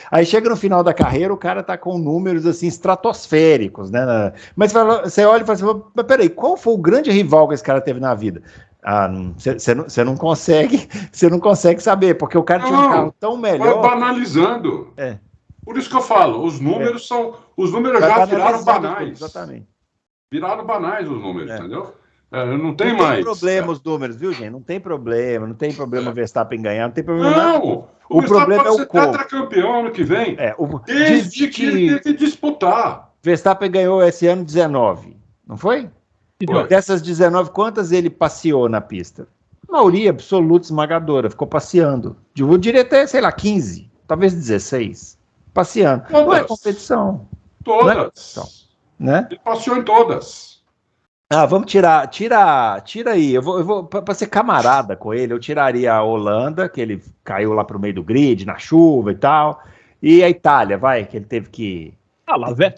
Aí chega no final da carreira, o cara tá com números assim estratosféricos, né? Mas você olha e fala assim, mas peraí, qual foi o grande rival que esse cara teve na vida? Você não consegue saber, porque o cara tinha um carro tão melhor. Vai banalizando. Por isso que eu falo, os números já viraram banais. Exatamente. Viraram banais os números, entendeu? Não tem mais. Não tem problema os números, viu, gente? Não tem problema o Verstappen ganhar, não tem problema nada. O problema é o como. Tetracampeão ano que vem. Desde que ele teve que disputar. Verstappen ganhou esse ano 19, não foi? Dessas 19, quantas ele passeou na pista? maioria absoluta esmagadora, ficou passeando. Eu diria até, sei lá, 15, talvez 16, passeando. Todas. Não é competição. Todas. Não é competição, né? Ele passeou em todas. Vamos tira aí. Eu vou para ser camarada com ele, eu tiraria a Holanda, que ele caiu lá pro meio do grid, na chuva e tal, e a Itália, que ele teve que...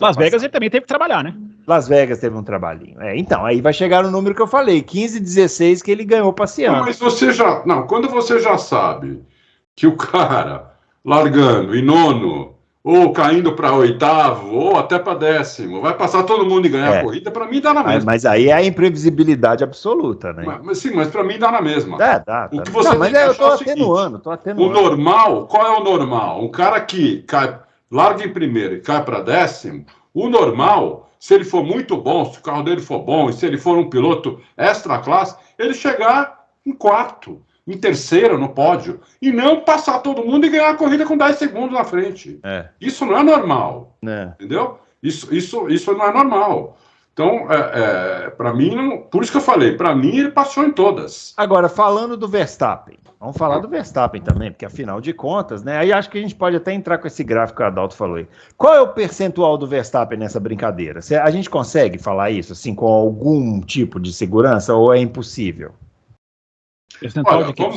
Las Vegas ele também teve que trabalhar, né? Las Vegas teve um trabalhinho. Então, aí vai chegar no número que eu falei, 15, 16, que ele ganhou passeando. Não, mas quando você já sabe que o cara largando em nono, ou caindo para oitavo, ou até para décimo, vai passar todo mundo e ganhar a corrida, para mim dá na mesma. Mas aí é a imprevisibilidade absoluta, né? Mas para mim dá na mesma. Dá. O que você mas eu tô atenuando. O normal, qual é o normal? Um cara que larga em primeiro e cai para décimo, o normal, se ele for muito bom, se o carro dele for bom, e se ele for um piloto extra classe, ele chegar em quarto, em terceiro no pódio, e não passar todo mundo e ganhar a corrida com 10 segundos na frente. Isso não é normal, entendeu? Isso não é normal. Então, para mim, não, por isso que eu falei, para mim ele passou em todas. Agora, falando do Verstappen, vamos falar do Verstappen também, porque afinal de contas, né? Aí acho que a gente pode até entrar com esse gráfico que o Adalto falou aí. Qual é o percentual do Verstappen nessa brincadeira? A gente consegue falar isso, assim, com algum tipo de segurança, ou é impossível?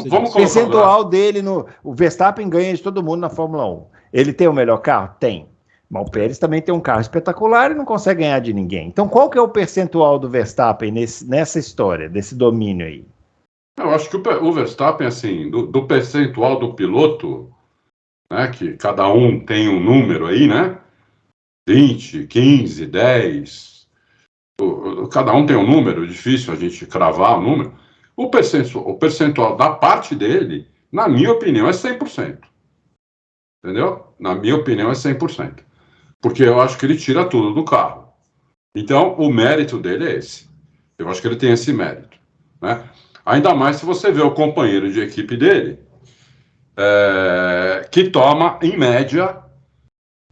Vamos percentual dele o Verstappen ganha de todo mundo na Fórmula 1. Ele tem o melhor carro? Tem. Mas o Pérez também tem um carro espetacular e não consegue ganhar de ninguém. Então, qual que é o percentual do Verstappen nessa história, desse domínio aí? Eu acho que o Verstappen, assim, do percentual do piloto, né, que cada um tem um número aí, né? 20, 15, 10. Cada um tem um número, é difícil a gente cravar o número. O percentual da parte dele, na minha opinião, é 100%. Entendeu? Na minha opinião, é 100%. Porque eu acho que ele tira tudo do carro. Então, o mérito dele é esse. Eu acho que ele tem esse mérito, né? Ainda mais se você vê o companheiro de equipe dele, que toma, em média...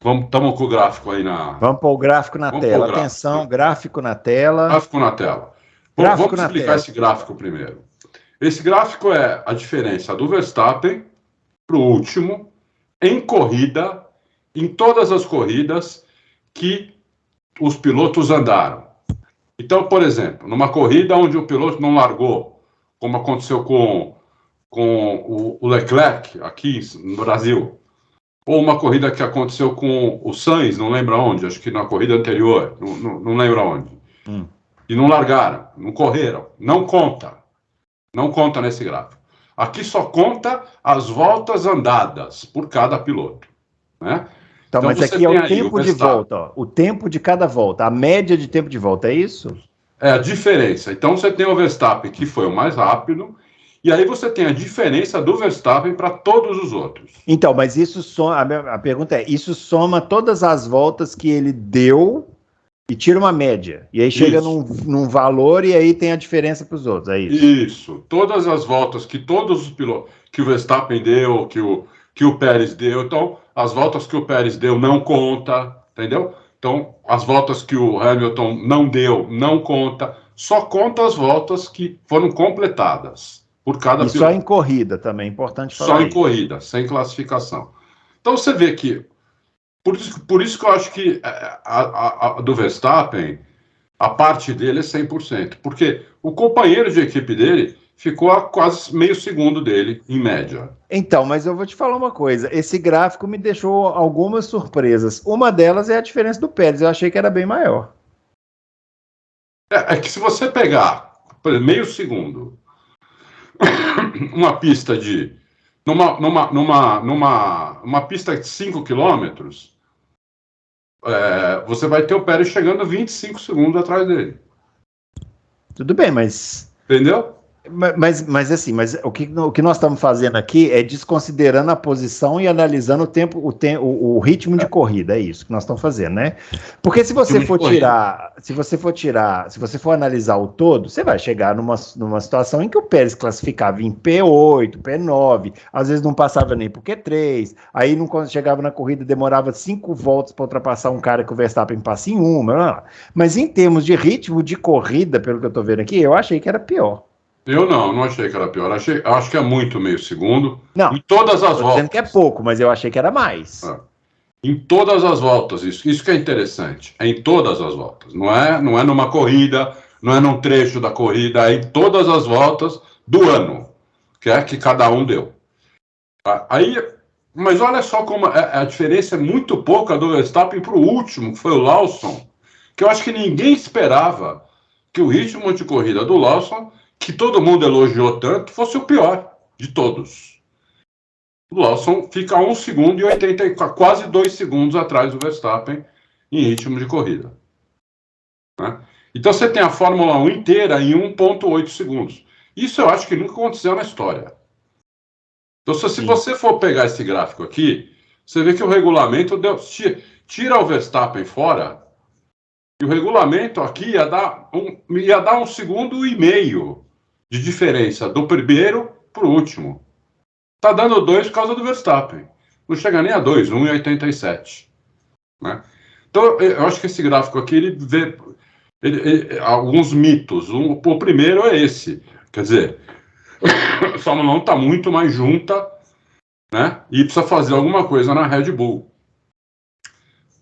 Estamos com o gráfico aí na... Vamos pôr o gráfico na tela. Atenção, gráfico na tela. Gráfico na tela. Vamos explicar esse gráfico primeiro. Esse gráfico é a diferença do Verstappen para o último em corrida, em todas as corridas que os pilotos andaram. Então, por exemplo, numa corrida onde o piloto não largou, como aconteceu com o Leclerc aqui no Brasil, ou uma corrida que aconteceu com o Sainz, não lembro onde, acho que na corrida anterior, não lembro onde. E não largaram, não correram, não conta nesse gráfico. Aqui só conta as voltas andadas por cada piloto, né? Então, mas aqui é o tempo de volta, ó, o tempo de cada volta, a média de tempo de volta, é isso? É a diferença. Então você tem o Verstappen, que foi o mais rápido, e aí você tem a diferença do Verstappen para todos os outros. Então, mas isso soma, a pergunta é, isso soma todas as voltas que ele deu e tira uma média, e aí chega num valor e aí tem a diferença para os outros, é isso? Isso, todas as voltas que todos os pilotos, que o Verstappen deu, que o Pérez deu, então as voltas que o Pérez deu não conta, entendeu? Então as voltas que o Hamilton não deu não conta, só conta as voltas que foram completadas por cada piloto. E só em corrida também, é importante falar só em corrida, sem classificação. Então você vê que por isso que eu acho que a do Verstappen, a parte dele é 100%, porque o companheiro de equipe dele ficou a quase meio segundo dele, em média. Então, mas eu vou te falar uma coisa, esse gráfico me deixou algumas surpresas. Uma delas é a diferença do Pérez, eu achei que era bem maior. É que se você pegar, por exemplo, meio segundo, uma pista de... Numa pista de 5 quilômetros, você vai ter o Pérez chegando a 25 segundos atrás dele. Tudo bem, mas... Entendeu? Mas assim, o que nós estamos fazendo aqui é desconsiderando a posição e analisando o ritmo de corrida, é isso que nós estamos fazendo, né? Porque se você for analisar o todo, você vai chegar numa situação em que o Pérez classificava em P8, P9, às vezes não passava nem por Q3, aí quando chegava na corrida demorava 5 voltas para ultrapassar um cara que o Verstappen passa em uma, mas em termos de ritmo de corrida, pelo que eu estou vendo aqui, eu achei que era pior. Eu não achei que era pior. Acho que é muito meio segundo. Não, em todas as voltas. Dizendo que é pouco, mas eu achei que era mais. Em todas as voltas, isso que é interessante. É em todas as voltas. Não é numa corrida, não é num trecho da corrida, é em todas as voltas do ano, que cada um deu. Aí, mas olha só como a diferença é muito pouca do Verstappen para o último, que foi o Lawson, que eu acho que ninguém esperava que o ritmo de corrida do Lawson, que todo mundo elogiou tanto, fosse o pior de todos. O Lawson fica 1 segundo e 80, quase 2 segundos atrás do Verstappen em ritmo de corrida. Né? Então você tem a Fórmula 1 inteira em 1,8 segundos. Isso eu acho que nunca aconteceu na história. Então, se você for pegar esse gráfico aqui, você vê que o regulamento tira o Verstappen fora, e o regulamento aqui ia dar 1,5 segundo de diferença do primeiro para o último. Está dando 2 por causa do Verstappen. Não chega nem a 2, 1,87. Né? Então, eu acho que esse gráfico aqui, ele vê alguns mitos. O primeiro é esse. Quer dizer, a Fórmula 1 está muito mais junta, né? E precisa fazer alguma coisa na Red Bull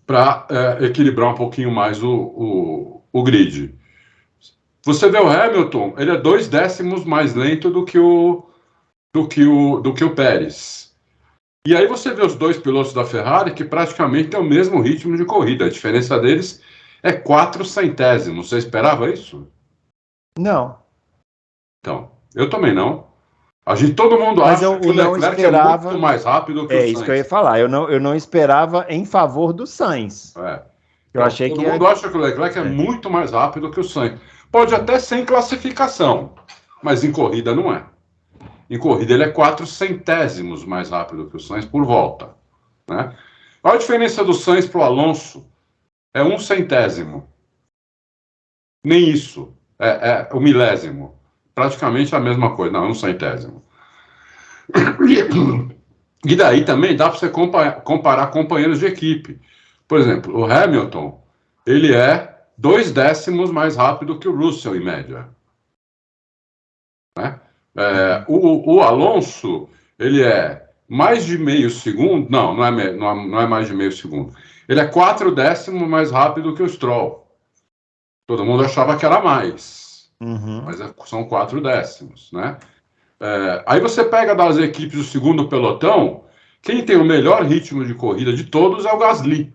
para equilibrar um pouquinho mais o grid. Você vê o Hamilton, ele é 2 décimos mais lento do que o Pérez. E aí você vê os dois pilotos da Ferrari que praticamente têm o mesmo ritmo de corrida. A diferença deles é 4 centésimos. Você esperava isso? Não. Então, eu também não. Todo mundo acha que o Leclerc é muito mais rápido que o Sainz. É isso que eu ia falar. Eu não esperava em favor do Sainz. Todo mundo acha que o Leclerc é muito mais rápido que o Sainz. Pode até ser em classificação, mas em corrida não é. Em corrida ele é 4 centésimos mais rápido que o Sainz por volta. Né? A diferença do Sainz para o Alonso é 1 centésimo. Nem isso. É o milésimo. Praticamente a mesma coisa. Não, 1 centésimo. E daí também dá para você comparar companheiros de equipe. Por exemplo, o Hamilton, ele é 2 décimos mais rápido que o Russell, em média. Né? O Alonso, ele é mais de meio segundo. Não é mais de meio segundo. Ele é 4 décimos mais rápido que o Stroll. Todo mundo achava que era mais. Mas são 4 décimos, né? Aí você pega das equipes do segundo pelotão, quem tem o melhor ritmo de corrida de todos é o Gasly.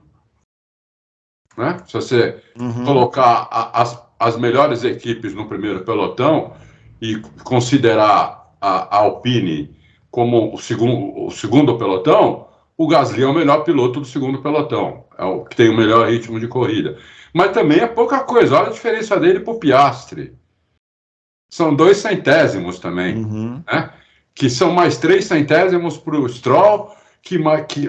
Né? Se você colocar as melhores equipes no primeiro pelotão e considerar a Alpine como o segundo pelotão, o Gasly é o melhor piloto do segundo pelotão, é o que tem o melhor ritmo de corrida. Mas também é pouca coisa, olha a diferença dele para o Piastri. São 2 centésimos também, né? Que são mais 3 centésimos para o Stroll,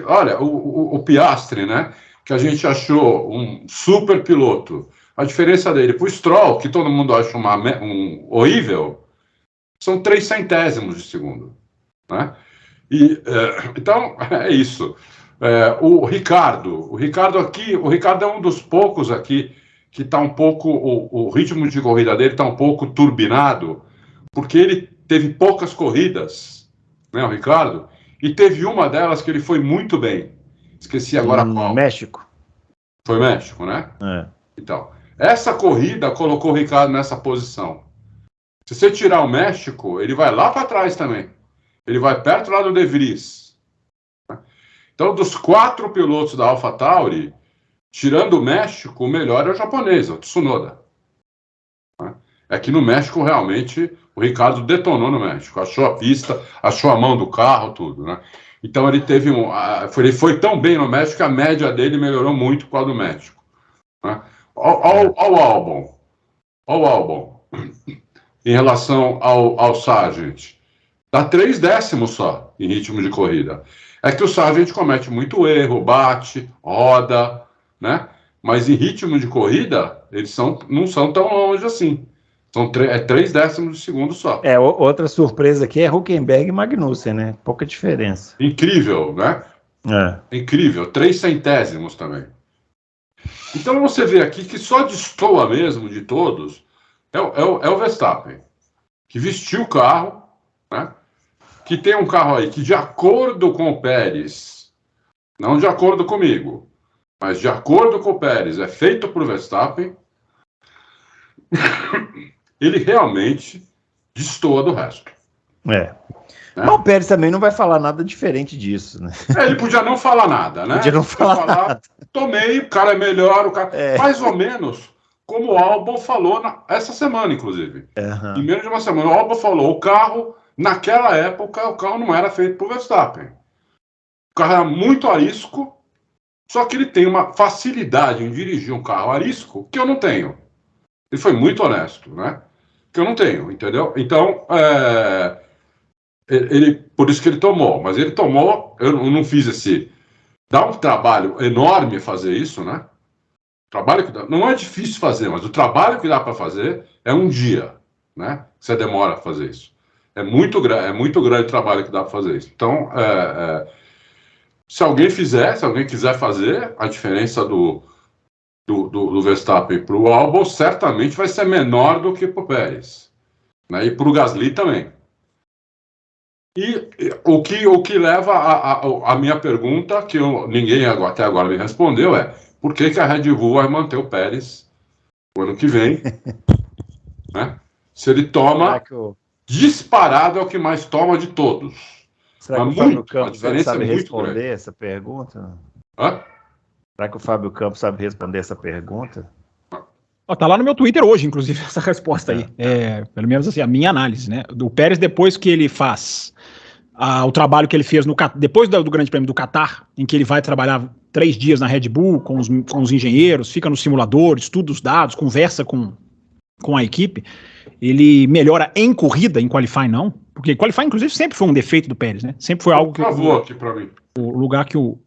olha, o Piastri, né? Que a gente achou um super piloto. A diferença dele para o Stroll, que todo mundo acha horrível, são 3 centésimos de segundo. Né? Então, é isso. O Ricardo é um dos poucos aqui que está um pouco, o ritmo de corrida dele está um pouco turbinado, porque ele teve poucas corridas, né, o Ricardo, e teve uma delas que ele foi muito bem. Esqueci agora qual. México. Foi México, né? Então, essa corrida colocou o Ricardo nessa posição. Se você tirar o México, ele vai lá para trás também. Ele vai perto lá do De Vries. Então, dos 4 pilotos da AlphaTauri, tirando o México, o melhor é o japonês, o Tsunoda. É que no México, realmente, o Ricardo detonou no México. Achou a pista, achou a mão do carro, tudo, né? Então, ele ele foi tão bem no México que a média dele melhorou muito com a do México. Né? Olha o Albon. Em relação ao Sargent. Dá 3 décimos só em ritmo de corrida. É que o Sargent comete muito erro, bate, roda, né? Mas em ritmo de corrida, eles não são tão longe assim. São 3 décimos de segundo só. Outra surpresa aqui é Hülkenberg e Magnussen, né? Pouca diferença. Incrível, né? Incrível. 3 centésimos também. Então você vê aqui que só destoa mesmo de todos é o Verstappen. que vestiu o carro, né? Que tem um carro aí que, de acordo com o Pérez, não de acordo comigo, mas de acordo com o Pérez, é feito para o Verstappen, ele realmente destoa do resto. Né? Mas o Pérez também não vai falar nada diferente disso, né? Ele podia não falar nada, né? Podia não falar nada. Tomei, o cara é melhor, o cara... Mais ou menos como o Albon falou essa semana, inclusive. Em menos de uma semana, o Albon falou, o carro, naquela época, o carro não era feito para o Verstappen. O carro era muito arisco, só que ele tem uma facilidade em dirigir um carro arisco que eu não tenho. Ele foi muito honesto, né? Que eu não tenho, entendeu? Então, por isso que ele tomou. Mas ele tomou, eu não fiz esse... Dá um trabalho enorme fazer isso, né? Trabalho que não é difícil fazer, mas o trabalho que dá para fazer é um dia, né? Você demora a fazer isso. É muito grande o trabalho que dá para fazer isso. Então, se alguém quiser fazer, a diferença do Verstappen para o Albon certamente vai ser menor do que para o Pérez, né? E para o Gasly também. E o que leva a minha pergunta, que ninguém até agora me respondeu, é por que a Red Bull vai manter o Pérez o ano que vem? Né? Se ele toma, disparado é o que mais toma de todos. Será que o Fábio Campos sabe responder essa pergunta? Hã? Será que o Fábio Campos sabe responder essa pergunta? Tá lá no meu Twitter hoje, inclusive, essa resposta aí. Pelo menos assim, a minha análise, né? Do Pérez, depois que ele faz o trabalho que ele fez depois do Grande Prêmio do Catar, em que ele vai trabalhar 3 dias na Red Bull com os engenheiros, fica no simulador, estuda os dados, conversa com a equipe, ele melhora em corrida, em qualifying não, porque qualifying, inclusive, sempre foi um defeito do Pérez, né? Sempre foi algo que... Travou aqui pra mim. O lugar que o...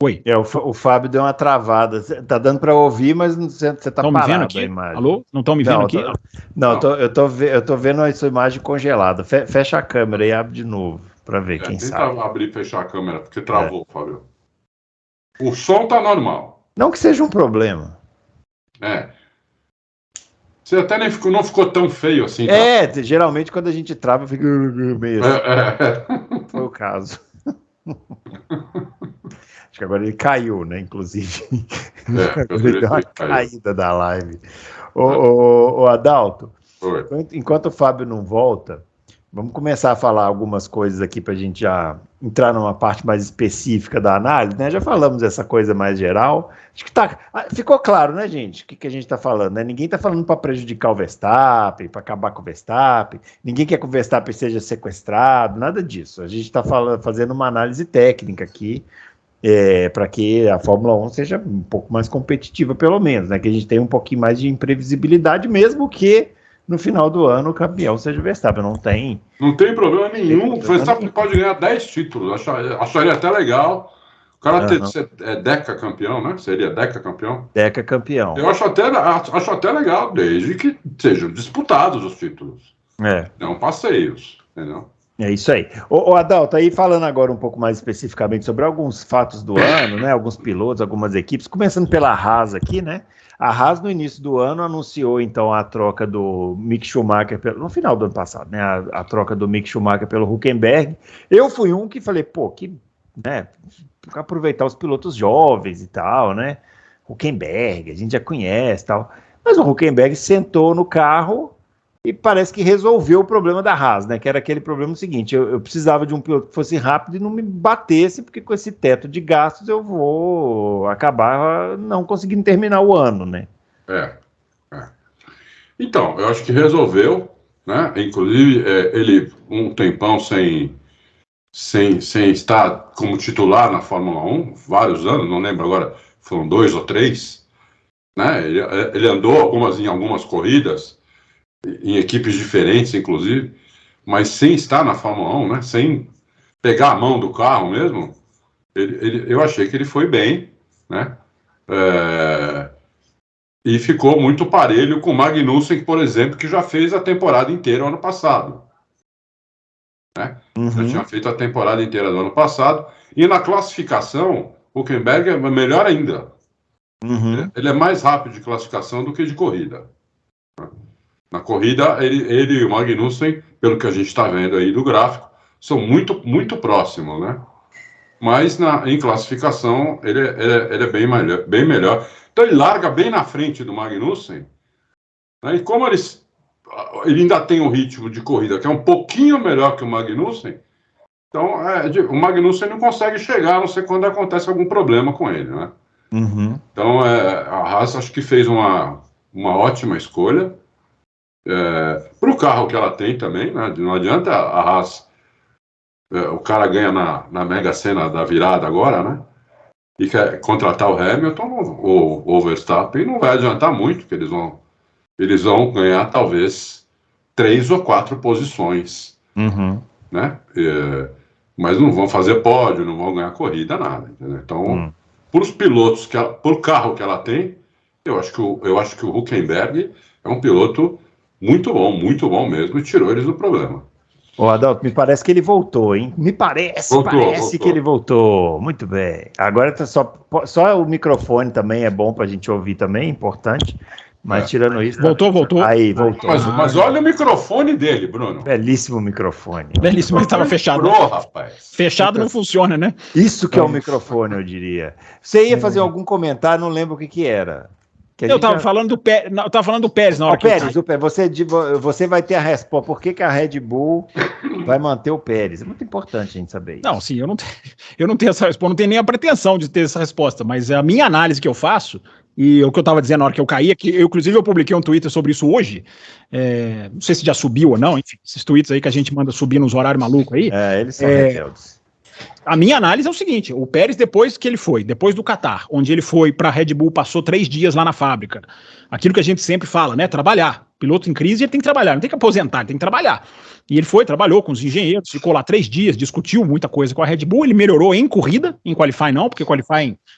Oi. O Fábio deu uma travada. Tá dando para ouvir, mas você tá parado me vendo aqui? A imagem. Alô? Não estão me vendo aqui? Eu tô vendo a sua imagem congelada. Fecha a câmera e abre de novo para ver quem sabe. Tenta abrir e fechar a câmera, porque travou, Fábio. O som tá normal. Não que seja um problema. Você até não ficou tão feio assim. Tá? Geralmente quando a gente trava, fica meio assim. Foi o caso. Acho que agora ele caiu, né? Inclusive. Ele deu uma caída da live. Ô Adalto, enquanto o Fábio não volta, vamos começar a falar algumas coisas aqui para a gente já entrar numa parte mais específica da análise, né? Já falamos essa coisa mais geral. Acho que ficou claro, né, gente? O que a gente está falando, né? Ninguém está falando para prejudicar o Verstappen, para acabar com o Verstappen. Ninguém quer que o Verstappen seja sequestrado, nada disso. A gente está fazendo uma análise técnica aqui, para que a Fórmula 1 seja um pouco mais competitiva, pelo menos, né? Que a gente tenha um pouquinho mais de imprevisibilidade, mesmo que no final do ano o campeão seja o Verstappen. Não tem problema nenhum. O Verstappen pode ganhar 10 títulos. Acharia até legal. O cara ser decacampeão, né? Seria decacampeão. Decacampeão. Eu acho até legal, desde que sejam disputados os títulos. Não passeios, entendeu? É isso aí. Ô Adalto, aí falando agora um pouco mais especificamente sobre alguns fatos do ano, né? Alguns pilotos, algumas equipes, começando pela Haas aqui, né? A Haas, no início do ano, anunciou, então, a troca do Mick Schumacher, no final do ano passado, né? A troca do Mick Schumacher pelo Hülkenberg. Eu fui um que falei, né? Aproveitar os pilotos jovens e tal, né? Hülkenberg, a gente já conhece e tal. Mas o Hülkenberg sentou no carro e parece que resolveu o problema da Haas, né? Que era aquele problema seguinte: eu precisava de um piloto que fosse rápido e não me batesse, porque com esse teto de gastos eu vou acabar não conseguindo terminar o ano, né? Então, eu acho que resolveu, né? Inclusive, ele um tempão sem estar como titular na Fórmula 1, vários anos, não lembro agora, foram 2 ou 3, né? Ele andou em algumas corridas, em equipes diferentes, inclusive, mas sem estar na Fórmula 1, né? Sem pegar a mão do carro mesmo, eu achei que ele foi bem, né? E ficou muito parelho com o Magnussen, por exemplo, que já fez a temporada inteira ano passado. Né? Já tinha feito a temporada inteira do ano passado, e na classificação, o Hülkenberg é melhor ainda. Ele é mais rápido de classificação do que de corrida. Na corrida, ele e o Magnussen, pelo que a gente está vendo aí do gráfico, são muito, muito próximos, né? Mas em classificação, ele é bem melhor. Então, ele larga bem na frente do Magnussen, né? E como ele ainda tem um ritmo de corrida que é um pouquinho melhor que o Magnussen, então o Magnussen não consegue chegar, a não ser quando acontece algum problema com ele, né? Uhum. Então, a Haas acho que fez uma ótima escolha para o carro que ela tem também, né? Não adianta a Haas, o cara ganha na Mega Sena da virada agora, né? E quer contratar o Hamilton ou o Verstappen, não vai adiantar muito, porque eles vão ganhar talvez 3 ou 4 posições, né? Mas não vão fazer pódio, não vão ganhar corrida, nada, entendeu? Então, para os pilotos, para o carro que ela tem, eu acho que o Hülkenberg é um piloto muito bom mesmo, e tirou eles do problema. Ô, Adalto, me parece que ele voltou, hein? Voltou. Que ele voltou. Muito bem. Agora tá só o microfone também é bom pra gente ouvir também, importante. Mas tirando isso... Voltou. Aí, voltou. Mas olha o microfone dele, Bruno. Belíssimo microfone. Belíssimo, ele estava fechado. Rapaz. Fechado não funciona, né? Isso que é o microfone, eu diria. Você ia fazer algum comentário, não lembro o que era. Eu estava falando do Pérez, na hora que Pérez, você vai ter a resposta. Por que a Red Bull vai manter o Pérez? É muito importante a gente saber isso. Não, sim, eu não tenho essa resposta, não tenho nem a pretensão de ter essa resposta, mas a minha análise que eu faço, e o que eu estava dizendo na hora que eu caí, é que inclusive eu publiquei um Twitter sobre isso hoje, não sei se já subiu ou não, enfim, esses tweets aí que a gente manda subir nos horários malucos aí. Eles são rebeldes. A minha análise é o seguinte, o Pérez depois do Qatar, onde ele foi para a Red Bull, passou 3 dias lá na fábrica, aquilo que a gente sempre fala, né, trabalhar, piloto em crise ele tem que trabalhar, não tem que aposentar, ele tem que trabalhar, e ele trabalhou com os engenheiros, ficou lá 3 dias, discutiu muita coisa com a Red Bull, ele melhorou em corrida, em qualifying não,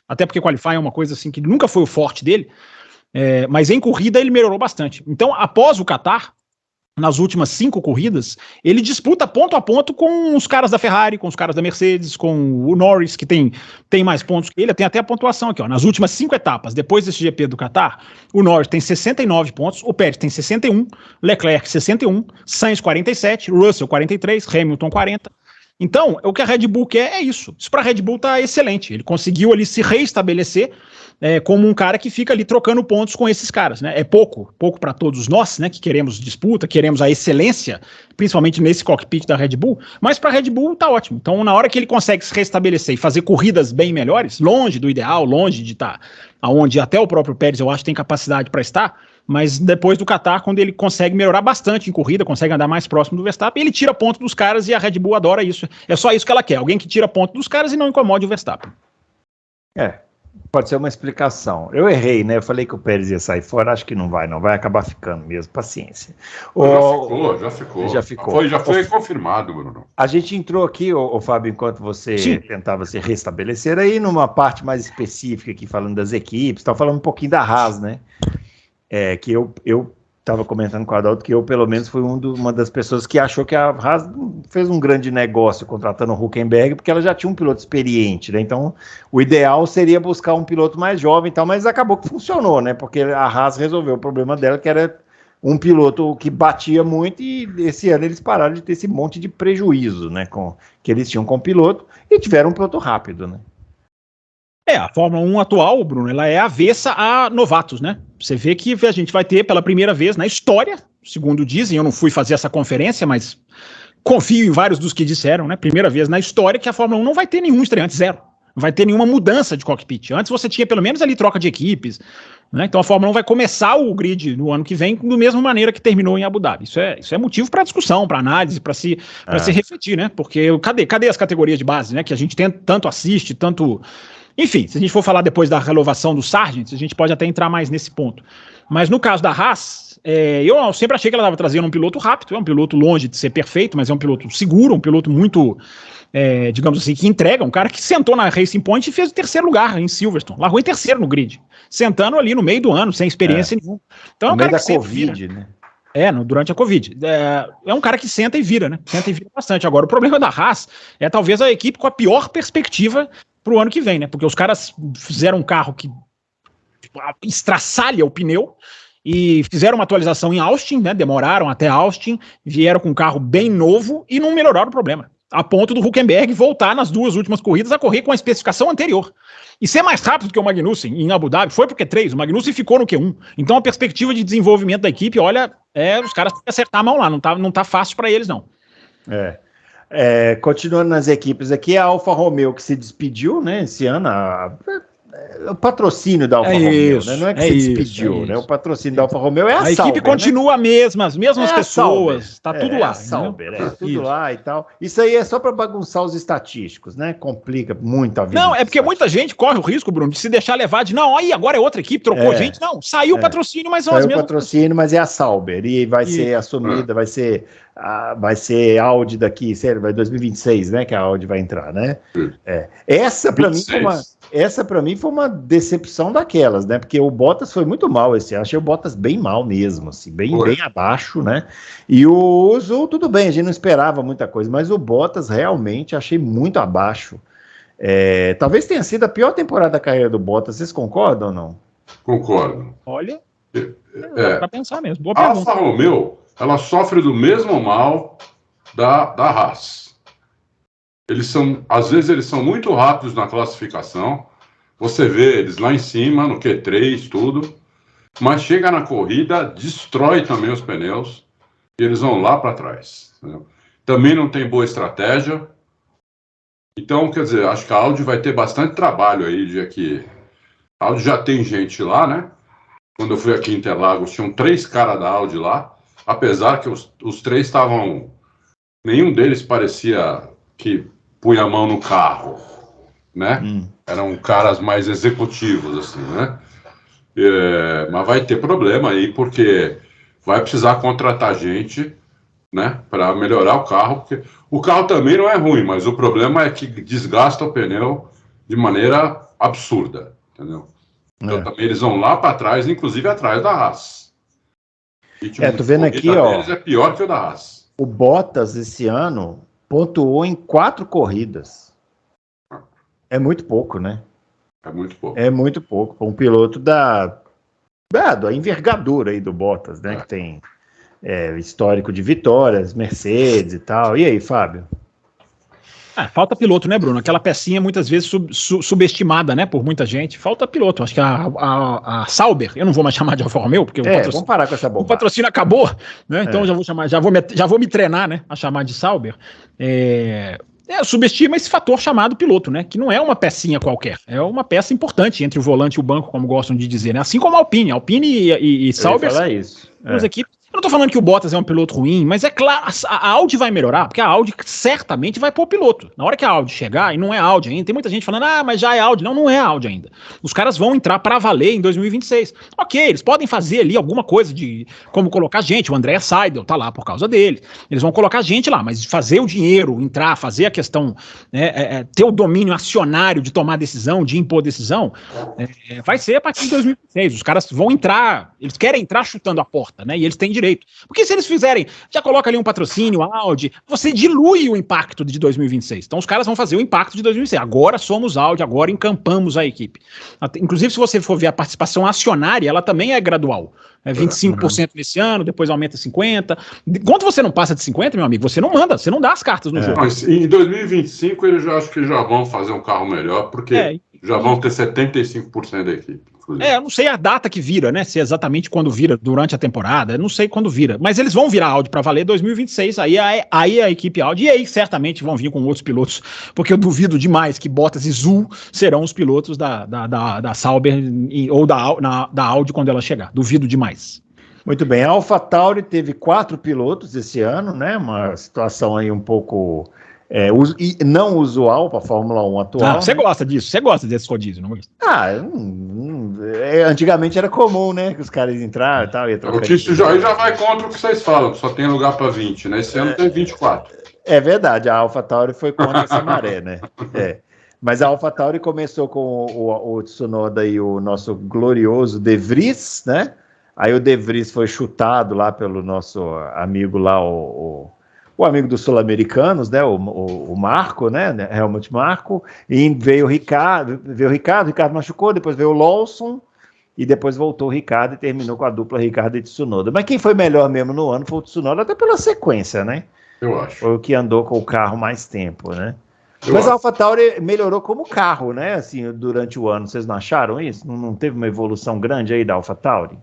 até porque qualifying é uma coisa assim que nunca foi o forte dele, mas em corrida ele melhorou bastante. Então após o Qatar, nas últimas 5 corridas, ele disputa ponto a ponto com os caras da Ferrari, com os caras da Mercedes, com o Norris, que tem mais pontos que ele, tem até a pontuação aqui, ó, nas últimas 5 etapas, depois desse GP do Qatar, o Norris tem 69 pontos, o Pérez tem 61, Leclerc 61, Sainz 47, Russell 43, Hamilton 40, então, o que a Red Bull quer é isso. Isso para a Red Bull tá excelente. Ele conseguiu ali se reestabelecer como um cara que fica ali trocando pontos com esses caras, né? É pouco para todos nós, né? Que queremos disputa, queremos a excelência, principalmente nesse cockpit da Red Bull. Mas para a Red Bull tá ótimo. Então, na hora que ele consegue se reestabelecer e fazer corridas bem melhores, longe do ideal, longe de estar aonde até o próprio Pérez, eu acho, tem capacidade para estar. Mas depois do Qatar, quando ele consegue melhorar bastante em corrida, consegue andar mais próximo do Verstappen, ele tira ponto dos caras e a Red Bull adora isso. É só isso que ela quer, alguém que tira ponto dos caras e não incomode o Verstappen. Pode ser uma explicação. Eu errei, né? Eu falei que o Pérez ia sair fora, acho que não vai acabar ficando mesmo, paciência. Já ficou. Já foi confirmado, Bruno. A gente entrou aqui, Fábio, enquanto você tentava se restabelecer, aí numa parte mais específica aqui, falando das equipes, estava falando um pouquinho da Haas, né? Que eu estava comentando com o Adalto que eu, pelo menos, fui uma das pessoas que achou que a Haas fez um grande negócio contratando o Hülkenberg, porque ela já tinha um piloto experiente, né? Então, o ideal seria buscar um piloto mais jovem e tal, mas acabou que funcionou, né? Porque a Haas resolveu o problema dela, que era um piloto que batia muito, e esse ano eles pararam de ter esse monte de prejuízo, né? Que eles tinham com o piloto, e tiveram um piloto rápido, né? A Fórmula 1 atual, Bruno, ela é avessa a novatos, né? Você vê que a gente vai ter pela primeira vez na história, segundo dizem, eu não fui fazer essa conferência, mas confio em vários dos que disseram, né? Primeira vez na história que a Fórmula 1 não vai ter nenhum estreante, zero. Não vai ter nenhuma mudança de cockpit. Antes você tinha pelo menos ali troca de equipes, né? Então a Fórmula 1 vai começar o grid no ano que vem da mesma maneira que terminou em Abu Dhabi. Isso é motivo para discussão, para análise, para se refletir, né? Porque cadê as categorias de base, né? Que a gente tanto assiste, tanto... Enfim, se a gente for falar depois da renovação do Sargent, a gente pode até entrar mais nesse ponto. Mas no caso da Haas, eu sempre achei que ela estava trazendo um piloto rápido, é um piloto longe de ser perfeito, mas é um piloto seguro, um piloto muito, digamos assim, que entrega, um cara que sentou na Racing Point e fez o 3º lugar em Silverstone, largou em 3º no grid, sentando ali no meio do ano, sem experiência nenhuma. Então, no meio da Covid, né? Durante a Covid. É um cara que senta e vira, né? Senta e vira bastante. Agora, o problema da Haas é talvez a equipe com a pior perspectiva para o ano que vem, né? Porque os caras fizeram um carro que estraçalha o pneu e fizeram uma atualização em Austin, né? Demoraram até Austin, vieram com um carro bem novo e não melhoraram o problema. A ponto do Hülkenberg voltar nas 2 últimas corridas a correr com a especificação anterior. E ser mais rápido que o Magnussen em Abu Dhabi foi porque Q3, o Magnussen ficou no Q1. Então a perspectiva de desenvolvimento da equipe, olha, os caras têm que acertar a mão lá, não tá fácil para eles, não. Continuando nas equipes aqui, a Alfa Romeo que se despediu, né, esse ano, o patrocínio da Alfa Romeo, né? Não é que se despediu, né? O patrocínio da Alfa Romeo é a Sauber. A equipe continua a mesma, as mesmas pessoas, tá tudo lá. A Sauber, tudo lá e tal. Isso aí é só para bagunçar os estatísticos, né? Complica muito a vida. Não, é porque muita gente corre o risco, Bruno, de se deixar levar de, não, aí agora é outra equipe, trocou gente. Não, saiu o patrocínio, mas são as mesmas. Saiu o patrocínio, mas é a Sauber e vai ser assumida, vai ser Audi daqui, sério, vai 2026, né? Que a Audi vai entrar, né? Essa para mim foi uma decepção daquelas, né? Porque o Bottas foi muito mal esse ano. Achei o Bottas bem mal mesmo, assim, bem abaixo, né? E o Zul, tudo bem, a gente não esperava muita coisa, mas o Bottas realmente achei muito abaixo. Talvez tenha sido a pior temporada da carreira do Bottas. Vocês concordam ou não? Concordo. Olha, para pensar mesmo. Boa a Alfa Romeo, ela sofre do mesmo mal da Haas. Às vezes eles são muito rápidos na classificação, você vê eles lá em cima, no Q3, tudo, mas chega na corrida, destrói também os pneus, e eles vão lá para trás. Entendeu? Também não tem boa estratégia, então, quer dizer, acho que a Audi vai ter bastante trabalho aí, a Audi já tem gente lá, né? Quando eu fui aqui em Interlagos, tinham 3 caras da Audi lá, apesar que os 3 estavam, nenhum deles parecia que punha a mão no carro, né? Eram caras mais executivos, assim, né? Mas vai ter problema aí, porque vai precisar contratar gente, né? Para melhorar o carro, porque o carro também não é ruim, mas o problema é que desgasta o pneu de maneira absurda, entendeu? Então também eles vão lá para trás, inclusive atrás da Haas. Tô vendo aqui, ó. É pior que o da Haas. O Bottas esse ano pontuou em 4 corridas. É muito pouco, né? É muito pouco. Para um piloto da envergadura aí do Bottas, né? Que tem histórico de vitórias, Mercedes e tal. E aí, Fábio? Falta piloto, né, Bruno? Aquela pecinha muitas vezes subestimada, né, por muita gente. Falta piloto. Acho que a Sauber, eu não vou mais chamar de Alfa Romeo, porque vamos parar com essa bobagem. O patrocínio acabou, né? Então já vou me treinar, né, a chamar de Sauber. Subestima esse fator chamado piloto, né? Que não é uma pecinha qualquer, é uma peça importante entre o volante e o banco, como gostam de dizer, né? Assim como a Alpine e Sauber. Falar isso. Duas equipes. Eu não tô falando que o Bottas é um piloto ruim, mas é claro, a Audi vai melhorar, porque a Audi certamente vai pôr piloto. Na hora que a Audi chegar, e não é Audi ainda, tem muita gente falando, mas já é Audi. Não é Audi ainda. Os caras vão entrar para valer em 2026. Ok, eles podem fazer ali alguma coisa de como colocar gente, o André Seidel tá lá por causa dele. Eles vão colocar gente lá, mas fazer o dinheiro, entrar, fazer a questão, ter o domínio acionário de tomar decisão, de impor decisão, vai ser a partir de 2026. Os caras vão entrar, eles querem entrar chutando a porta, né? E eles têm direito. Porque se eles fizerem, já coloca ali um patrocínio, Audi, você dilui o impacto de 2026. Então os caras vão fazer o impacto de 2026. Agora somos Audi, agora encampamos a equipe. Inclusive, se você for ver a participação acionária, ela também é gradual. 25% nesse ano, depois aumenta 50%. Enquanto você não passa de 50%, meu amigo, você não manda, você não dá as cartas no jogo. Mas em 2025, eles acho que já vão fazer um carro melhor, porque já vão ter 75% da equipe. Eu não sei a data que vira, né? Se é exatamente quando vira, durante a temporada, eu não sei quando vira. Mas eles vão virar Audi para valer 2026, aí a equipe Audi, e aí certamente vão vir com outros pilotos, porque eu duvido demais que Bottas e Zul serão os pilotos da Sauber ou da Audi quando ela chegar. Duvido demais. Muito bem, a AlphaTauri teve 4 pilotos esse ano, né? Uma situação aí um pouco... não usual para a Fórmula 1 atual. Você gosta disso? Você gosta desses rodízios, não gosta? Antigamente era comum, né? Que os caras entraram e tal. O Tício já vai contra o que vocês falam, só tem lugar para 20, né? Esse ano tem 24. É verdade, a AlphaTauri foi contra essa maré, né? Mas a AlphaTauri começou com o Tsunoda e o nosso glorioso De Vries, né? Aí o De Vries foi chutado lá pelo nosso amigo lá, o amigo dos sul-americanos, né, o Marco, né, Helmut Marko, e veio o Ricardo machucou, depois veio o Lawson, e depois voltou o Ricciardo e terminou com a dupla Ricciardo e Tsunoda. Mas quem foi melhor mesmo no ano foi o Tsunoda, até pela sequência, né? Eu acho. Foi o que andou com o carro mais tempo, né? Mas a AlphaTauri melhorou como carro, né? Assim, durante o ano, vocês não acharam isso? Não teve uma evolução grande aí da AlphaTauri?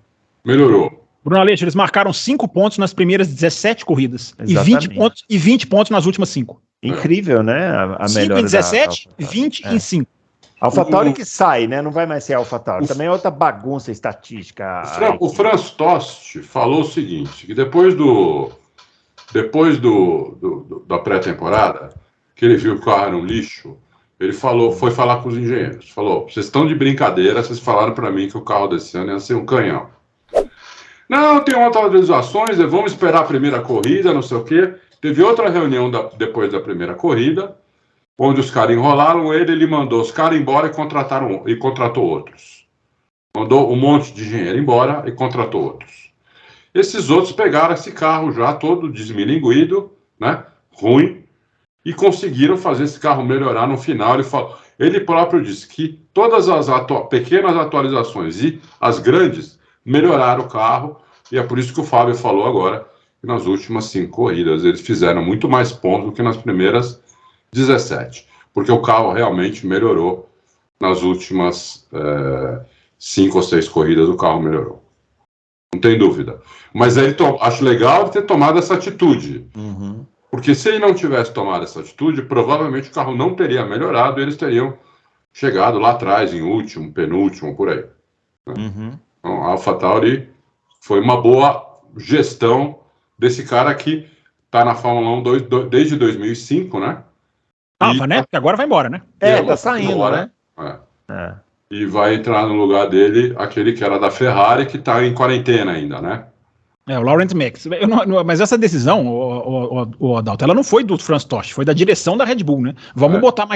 Melhorou. Bruno Aleixo, eles marcaram 5 pontos nas primeiras 17 corridas e 20 pontos nas últimas 5. Incrível, né? A 5 melhora em 17, 20 em 5. AlphaTauri que sai, né? Não vai mais ser AlphaTauri. Também é outra bagunça estatística. O Franz Tost falou o seguinte, que depois da pré-temporada, que ele viu que o carro era um lixo, ele foi falar com os engenheiros. Falou, vocês estão de brincadeira, vocês falaram para mim que o carro desse ano ia ser um canhão. Não, tem outras atualizações, vamos esperar a primeira corrida, não sei o quê. Teve outra reunião depois da primeira corrida, onde os caras enrolaram ele mandou os caras embora e contratou outros. Mandou um monte de engenheiro embora e contratou outros. Esses outros pegaram esse carro já todo desmilinguido, né, ruim, e conseguiram fazer esse carro melhorar no final. Ele próprio disse que todas as pequenas atualizações e as grandes melhoraram o carro, e é por isso que o Fábio falou agora que nas últimas 5 corridas eles fizeram muito mais pontos do que nas primeiras 17, porque o carro realmente melhorou nas últimas 5 ou 6 corridas, o carro melhorou. Não tem dúvida. Mas aí acho legal ter tomado essa atitude. Uhum. Porque se ele não tivesse tomado essa atitude, provavelmente o carro não teria melhorado, eles teriam chegado lá atrás, em último, penúltimo, por aí. Né? Uhum. Então, a AlphaTauri foi uma boa gestão desse cara que está na Fórmula 1 desde 2005, né? Né? Porque agora vai embora, né? Tá saindo, embora, né? E vai entrar no lugar dele aquele que era da Ferrari, que está em quarentena ainda, né? O Laurent Max. Mas essa decisão, o Adalto, ela não foi do Franz Tost, foi da direção da Red Bull, né? Vamos botar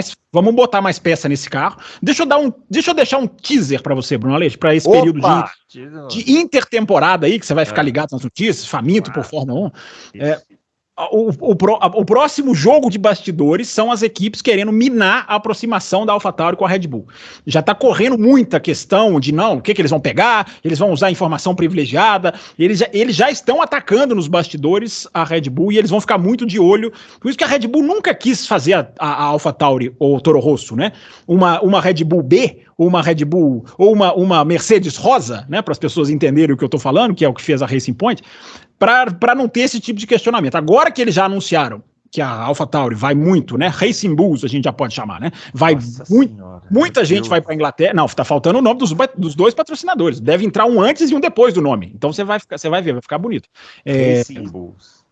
mais peça nesse carro. Deixa eu deixar um teaser para você, Bruno Aleixo, para esse período de intertemporada aí, que você vai ficar ligado nas notícias, faminto por Fórmula 1. O próximo jogo de bastidores são as equipes querendo minar a aproximação da AlphaTauri com a Red Bull. Já está correndo muita questão de o que eles vão pegar, eles vão usar informação privilegiada, eles já estão atacando nos bastidores a Red Bull e eles vão ficar muito de olho. Por isso que a Red Bull nunca quis fazer a AlphaTauri ou Toro Rosso, né? Uma Red Bull B, uma Red Bull ou uma Mercedes rosa, né? Para as pessoas entenderem o que eu estou falando, que é o que fez a Racing Point, para não ter esse tipo de questionamento. Agora que eles já anunciaram que a AlphaTauri vai muito, né? Racing Bulls, a gente já pode chamar, né? Muita gente vai para a Inglaterra. Não, tá faltando o nome dos 2 patrocinadores. Deve entrar um antes e um depois do nome. Então você vai ver, vai ficar bonito. Racing Bulls.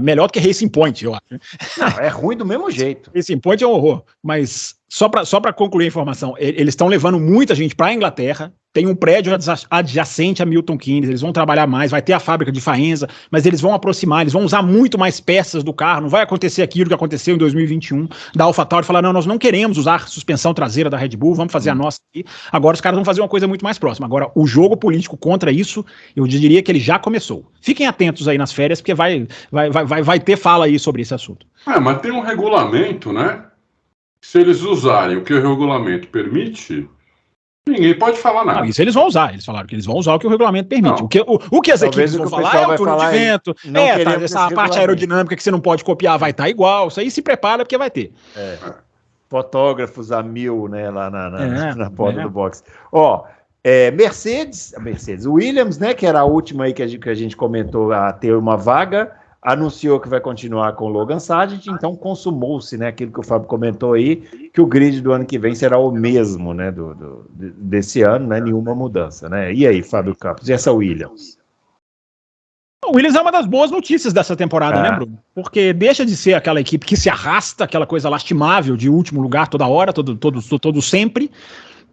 Melhor do que Racing Point, eu acho. Não, é ruim do mesmo jeito. Racing Point é um horror. Mas só para concluir a informação, eles estão levando muita gente para a Inglaterra. Tem um prédio adjacente a Milton Keynes, eles vão trabalhar mais, vai ter a fábrica de Faenza, mas eles vão aproximar, eles vão usar muito mais peças do carro, não vai acontecer aquilo que aconteceu em 2021, da AlphaTauri falar, não, nós não queremos usar suspensão traseira da Red Bull, vamos fazer a nossa aqui. Agora os caras vão fazer uma coisa muito mais próxima. Agora, o jogo político contra isso, eu diria que ele já começou. Fiquem atentos aí nas férias, porque vai ter fala aí sobre esse assunto. Mas tem um regulamento, né? Se eles usarem o que o regulamento permite, ninguém pode falar nada. Não, isso eles vão usar. Eles falaram que eles vão usar o que o regulamento permite. O que as equipes vão falar é o túnel de vento. Essa parte aerodinâmica que você não pode copiar vai estar igual. Isso aí se prepara porque vai ter. Fotógrafos a 1000, né, lá na porta do box. Mercedes, Williams, né, que era a última aí que a gente comentou a ter uma vaga, anunciou que vai continuar com o Logan Sargent, então consumou-se, né, aquilo que o Fábio comentou aí, que o grid do ano que vem será o mesmo, né, desse ano, né, nenhuma mudança, né? E aí, Fábio Campos, e essa Williams? O Williams é uma das boas notícias dessa temporada, né, Bruno? Porque deixa de ser aquela equipe que se arrasta, aquela coisa lastimável de último lugar toda hora, todo sempre,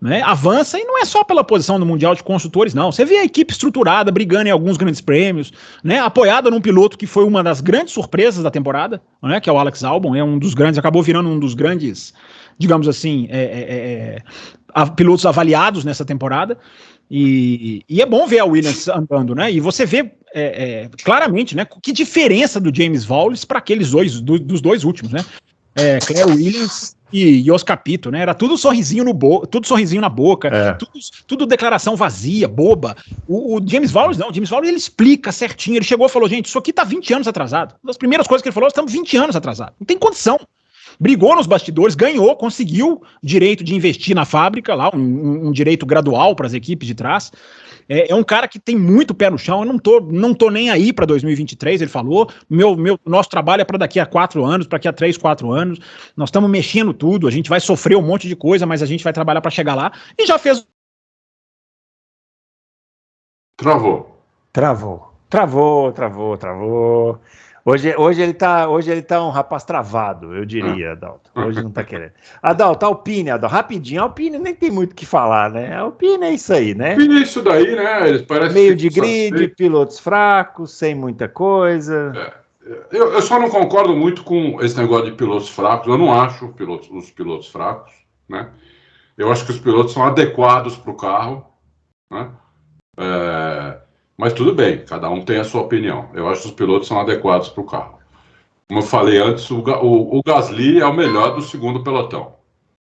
né? Avança, e não é só pela posição no Mundial de Construtores, não. Você vê a equipe estruturada, brigando em alguns grandes prêmios, né? Apoiada num piloto que foi uma das grandes surpresas da temporada, né? Que é o Alex Albon, é um dos grandes, acabou virando um dos grandes, digamos assim, pilotos avaliados nessa temporada. E é bom ver a Williams andando, né? E você vê claramente, né? Que diferença do James Vowles para aqueles dos dois últimos, né? Claire Williams e Os Capito, né? Era tudo sorrisinho tudo sorrisinho na boca, tudo declaração vazia, boba. O James Valles não, o James Valles ele explica certinho, ele chegou e falou, gente, isso aqui tá 20 anos atrasado. Uma das primeiras coisas que ele falou, estamos 20 anos atrasados. Não tem condição. Brigou nos bastidores, ganhou, conseguiu direito de investir na fábrica, lá um direito gradual para as equipes de trás. É um cara que tem muito pé no chão. Eu não tô nem aí para 2023, ele falou. Nosso trabalho é para daqui a 4 anos, para daqui a 3, 4 anos. Nós estamos mexendo tudo, a gente vai sofrer um monte de coisa, mas a gente vai trabalhar para chegar lá. E já fez. Travou. Hoje ele tá um rapaz travado, eu diria, Adalto. Hoje não tá querendo. Adalto, Alpine, rapidinho. Alpine nem tem muito o que falar, né? Alpine é isso aí, né? Alpine é isso daí, né? Eles parecem meio de grid, pilotos fracos, sem muita coisa. Eu só não concordo muito com esse negócio de pilotos fracos. Eu não acho os pilotos fracos, né? Eu acho que os pilotos são adequados para o carro, né? Mas tudo bem, cada um tem a sua opinião. Eu acho que os pilotos são adequados para o carro. Como eu falei antes, o Gasly é o melhor do segundo pelotão.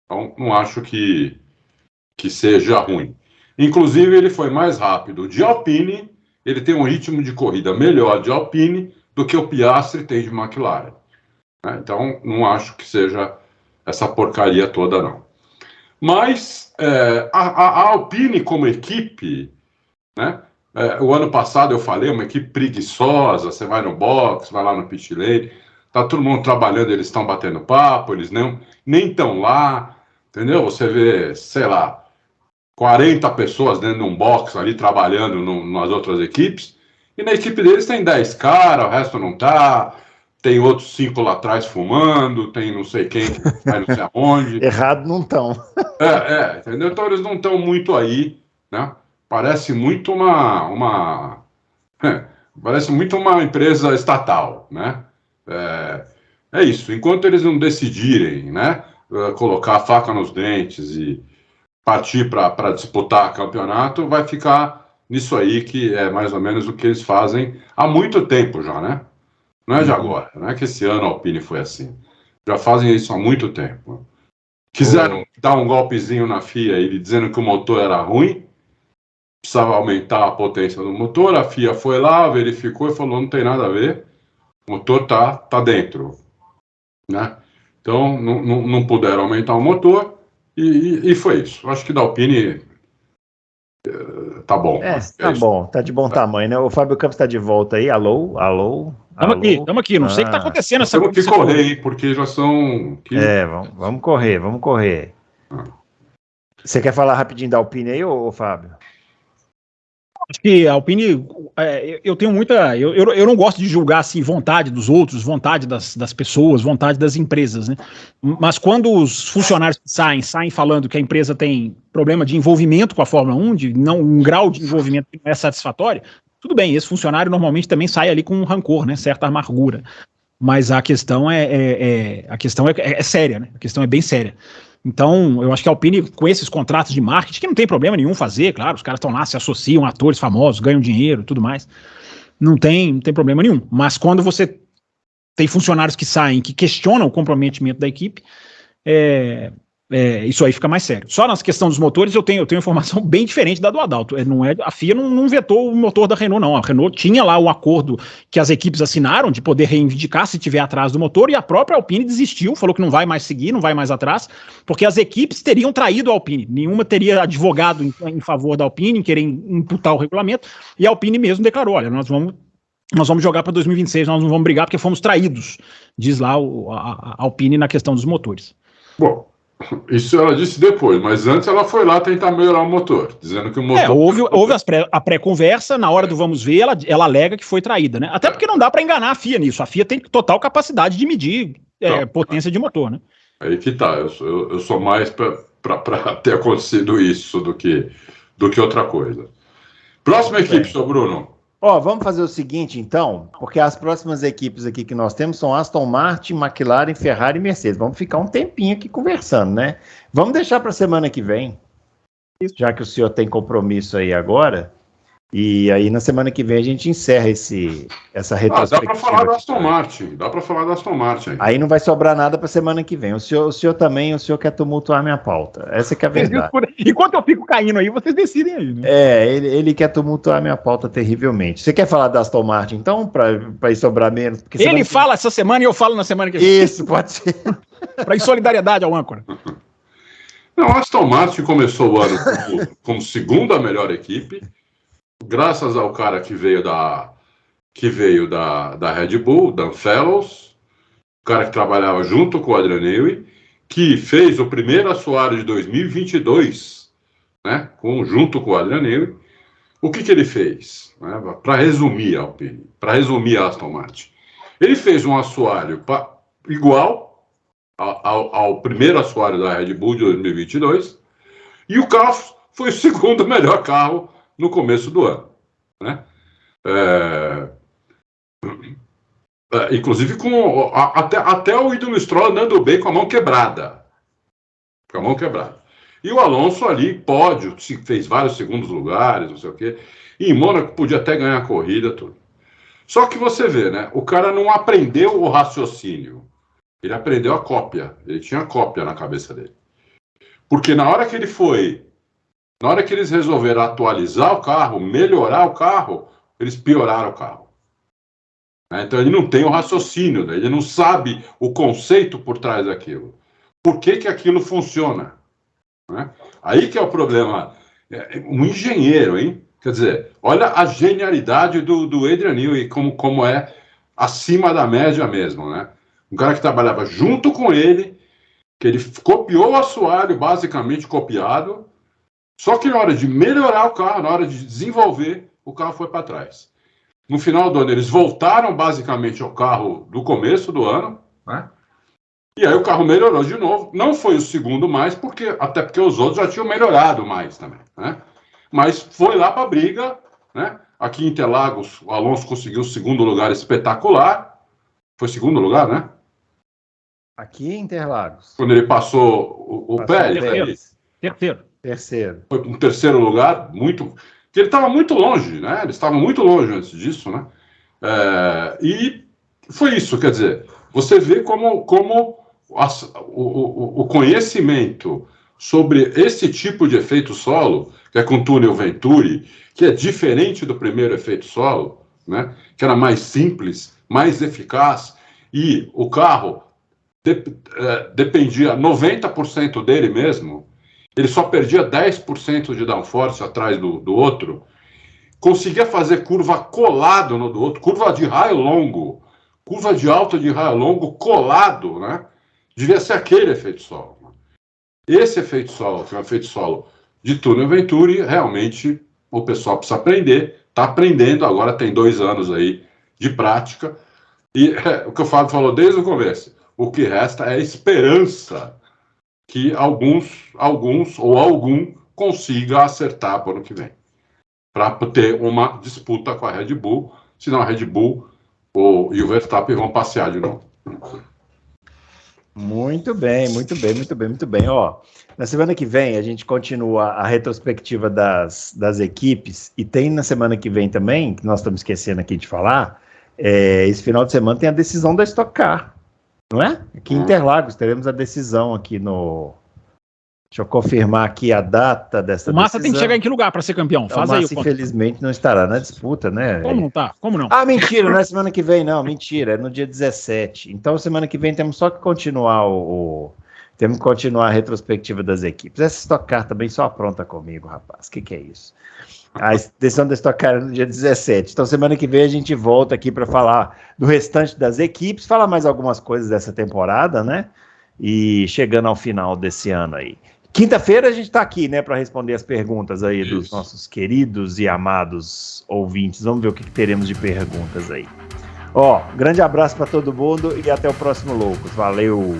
Então, não acho que seja ruim. Inclusive, ele foi mais rápido de Alpine, ele tem um ritmo de corrida melhor de Alpine do que o Piastri tem de McLaren. Então, não acho que seja essa porcaria toda, não. Mas a Alpine como equipe, né? O ano passado eu falei, uma equipe preguiçosa, você vai no box, vai lá no pit lane, tá todo mundo trabalhando, eles estão batendo papo, eles nem estão lá, entendeu? Você vê, sei lá, 40 pessoas dentro de um box ali trabalhando nas outras equipes, e na equipe deles tem 10 caras, o resto não tá, tem outros 5 lá atrás fumando, tem não sei quem que vai não sei aonde. Errado não estão. Entendeu? Então eles não estão muito aí, né? Parece muito parece muito uma empresa estatal, né? É isso. Enquanto eles não decidirem, né, colocar a faca nos dentes e partir para disputar campeonato, vai ficar nisso aí, que é mais ou menos o que eles fazem há muito tempo já, né? Não é de agora, não é que esse ano a Alpine foi assim. Já fazem isso há muito tempo. Quiseram dar um golpezinho na FIA, ele dizendo que o motor era ruim, precisava aumentar a potência do motor, a FIA foi lá, verificou e falou, não tem nada a ver, o motor tá dentro, né? Então, não puderam aumentar o motor e foi isso. Acho que da Alpine tá bom. Tá bom, tá de bom tamanho, né? O Fábio Campos tá de volta aí, alô? Estamos aqui, não sei o que tá acontecendo. Temos que correr, hein, porque já são... Vamos correr. Você quer falar rapidinho da Alpine aí, ô Fábio? Acho que a Alpine, eu tenho muita... Eu não gosto de julgar assim, vontade dos outros, vontade das pessoas, vontade das empresas, né? Mas quando os funcionários saem falando que a empresa tem problema de envolvimento com a Fórmula 1, um grau de envolvimento que não é satisfatório, tudo bem, esse funcionário normalmente também sai ali com um rancor, né? Certa amargura. Mas a questão é séria, né? A questão é bem séria. Então, eu acho que a Alpine, com esses contratos de marketing, que não tem problema nenhum fazer, claro, os caras estão lá, se associam, atores famosos, ganham dinheiro, tudo mais, não tem problema nenhum. Mas quando você tem funcionários que saem, que questionam o comprometimento da equipe, isso aí fica mais sério. Só na questão dos motores eu tenho informação bem diferente da do Adalto. A FIA não vetou o motor da Renault, não. A Renault tinha lá o acordo que as equipes assinaram de poder reivindicar se tiver atrás do motor, e a própria Alpine desistiu, falou que não vai mais seguir, não vai mais atrás, porque as equipes teriam traído a Alpine. Nenhuma teria advogado em favor da Alpine, em querer imputar o regulamento, e a Alpine mesmo declarou, olha, nós vamos jogar para 2026, nós não vamos brigar porque fomos traídos, diz lá a Alpine na questão dos motores. Bom, isso ela disse depois, mas antes ela foi lá tentar melhorar o motor, dizendo que o motor... Houve a pré-conversa, na hora do vamos ver, ela alega que foi traída, né? Até porque não dá para enganar a FIA nisso, a FIA tem total capacidade de medir potência de motor, né? Aí que tá, eu sou mais para ter acontecido isso do que outra coisa. Próxima equipe, seu Bruno. Vamos fazer o seguinte, então, porque as próximas equipes aqui que nós temos são Aston Martin, McLaren, Ferrari e Mercedes. Vamos ficar um tempinho aqui conversando, né? Vamos deixar para a semana que vem, já que o senhor tem compromisso aí agora. E aí na semana que vem a gente encerra essa retrospectiva. Dá para falar da Aston Martin. Aí não vai sobrar nada para semana que vem. O senhor também, o senhor quer tumultuar minha pauta. Essa que é a verdade. Enquanto eu fico caindo aí, vocês decidem aí, né? Ele quer tumultuar minha pauta terrivelmente. Você quer falar da Aston Martin, então, para ir sobrar menos? Porque ele fala essa semana e eu falo na semana que vem. Isso, pode ser. Para ir solidariedade ao âncora. Não, a Aston Martin começou o ano como segunda melhor equipe, graças ao cara que veio da Red Bull, Dan Fellows, o cara que trabalhava junto com o Adrian Newey, que fez o primeiro assoalho de 2022, né, junto com o Adrian Newey. O que ele fez? Né, para resumir a Alpine, para resumir a Aston Martin, ele fez um assoalho igual ao primeiro assoalho da Red Bull de 2022, e o carro foi o segundo melhor carro no começo do ano, né? Inclusive até o ídolo Stroll andando bem com a mão quebrada. E o Alonso ali, pódio, fez vários segundos lugares, não sei o quê. E em Mônaco podia até ganhar a corrida, tudo. Só que você vê, né? O cara não aprendeu o raciocínio. Ele aprendeu a cópia. Ele tinha a cópia na cabeça dele. Porque na hora que eles resolveram atualizar o carro, melhorar o carro, eles pioraram o carro. Então ele não tem o raciocínio, ele não sabe o conceito por trás daquilo. Por que aquilo funciona? Né? Aí que é o problema. Um engenheiro, hein? Quer dizer, olha a genialidade do Adrian Newey, como é acima da média mesmo, né? Um cara que trabalhava junto com ele, que ele copiou o assoalho, basicamente copiado, só que na hora de melhorar o carro, na hora de desenvolver, o carro foi para trás. No final do ano, eles voltaram basicamente ao carro do começo do ano, né? E aí o carro melhorou de novo. Não foi o segundo mais, até porque os outros já tinham melhorado mais também, né? Mas foi lá para a briga, né? Aqui em Interlagos, o Alonso conseguiu o segundo lugar espetacular. Foi segundo lugar, né? Aqui em Interlagos. Quando ele passou o Pérez. Terceiro. Foi um terceiro lugar, porque ele estava muito longe, né? Eles estavam muito longe antes disso, né? E foi isso, quer dizer, você vê como o conhecimento sobre esse tipo de efeito solo, que é com túnel Venturi, que é diferente do primeiro efeito solo, né? Que era mais simples, mais eficaz, e o carro dependia 90% dele mesmo. Ele só perdia 10% de downforce atrás do outro, conseguia fazer curva colado no do outro, curva de raio longo, curva de alta de raio longo colado, né? Devia ser aquele efeito solo. Esse efeito solo, que é um efeito solo de túnel Venturi, realmente o pessoal precisa aprender, está aprendendo, agora tem 2 anos aí de prática, e o que o Fábio falou desde o começo, o que resta é esperança que alguns ou algum consiga acertar para o ano que vem, para ter uma disputa com a Red Bull, senão a Red Bull e o Verstappen vão passear de novo. Muito bem. Ó, na semana que vem a gente continua a retrospectiva das equipes, e tem na semana que vem também, que nós estamos esquecendo aqui de falar, esse final de semana tem a decisão da Stock Car. Não é? Aqui em Interlagos, teremos a decisão aqui no... Deixa eu confirmar aqui a data dessa decisão. O Massa tem que chegar em que lugar para ser campeão? Faz aí o Massa, infelizmente, não estará na disputa, né? Como não tá? Como não? Ah, mentira, não é semana que vem, não. Mentira, é no dia 17. Então, semana que vem temos só que continuar temos que continuar a retrospectiva das equipes. Essa Stock Car também só apronta comigo, rapaz. O que é isso? A decisão da Stock Car é no dia 17. Então, semana que vem a gente volta aqui para falar do restante das equipes, falar mais algumas coisas dessa temporada, né? E chegando ao final desse ano aí. Quinta-feira a gente está aqui, né, para responder as perguntas aí dos nossos queridos e amados ouvintes. Vamos ver o que teremos de perguntas aí. Ó, grande abraço para todo mundo e até o próximo Loucos. Valeu!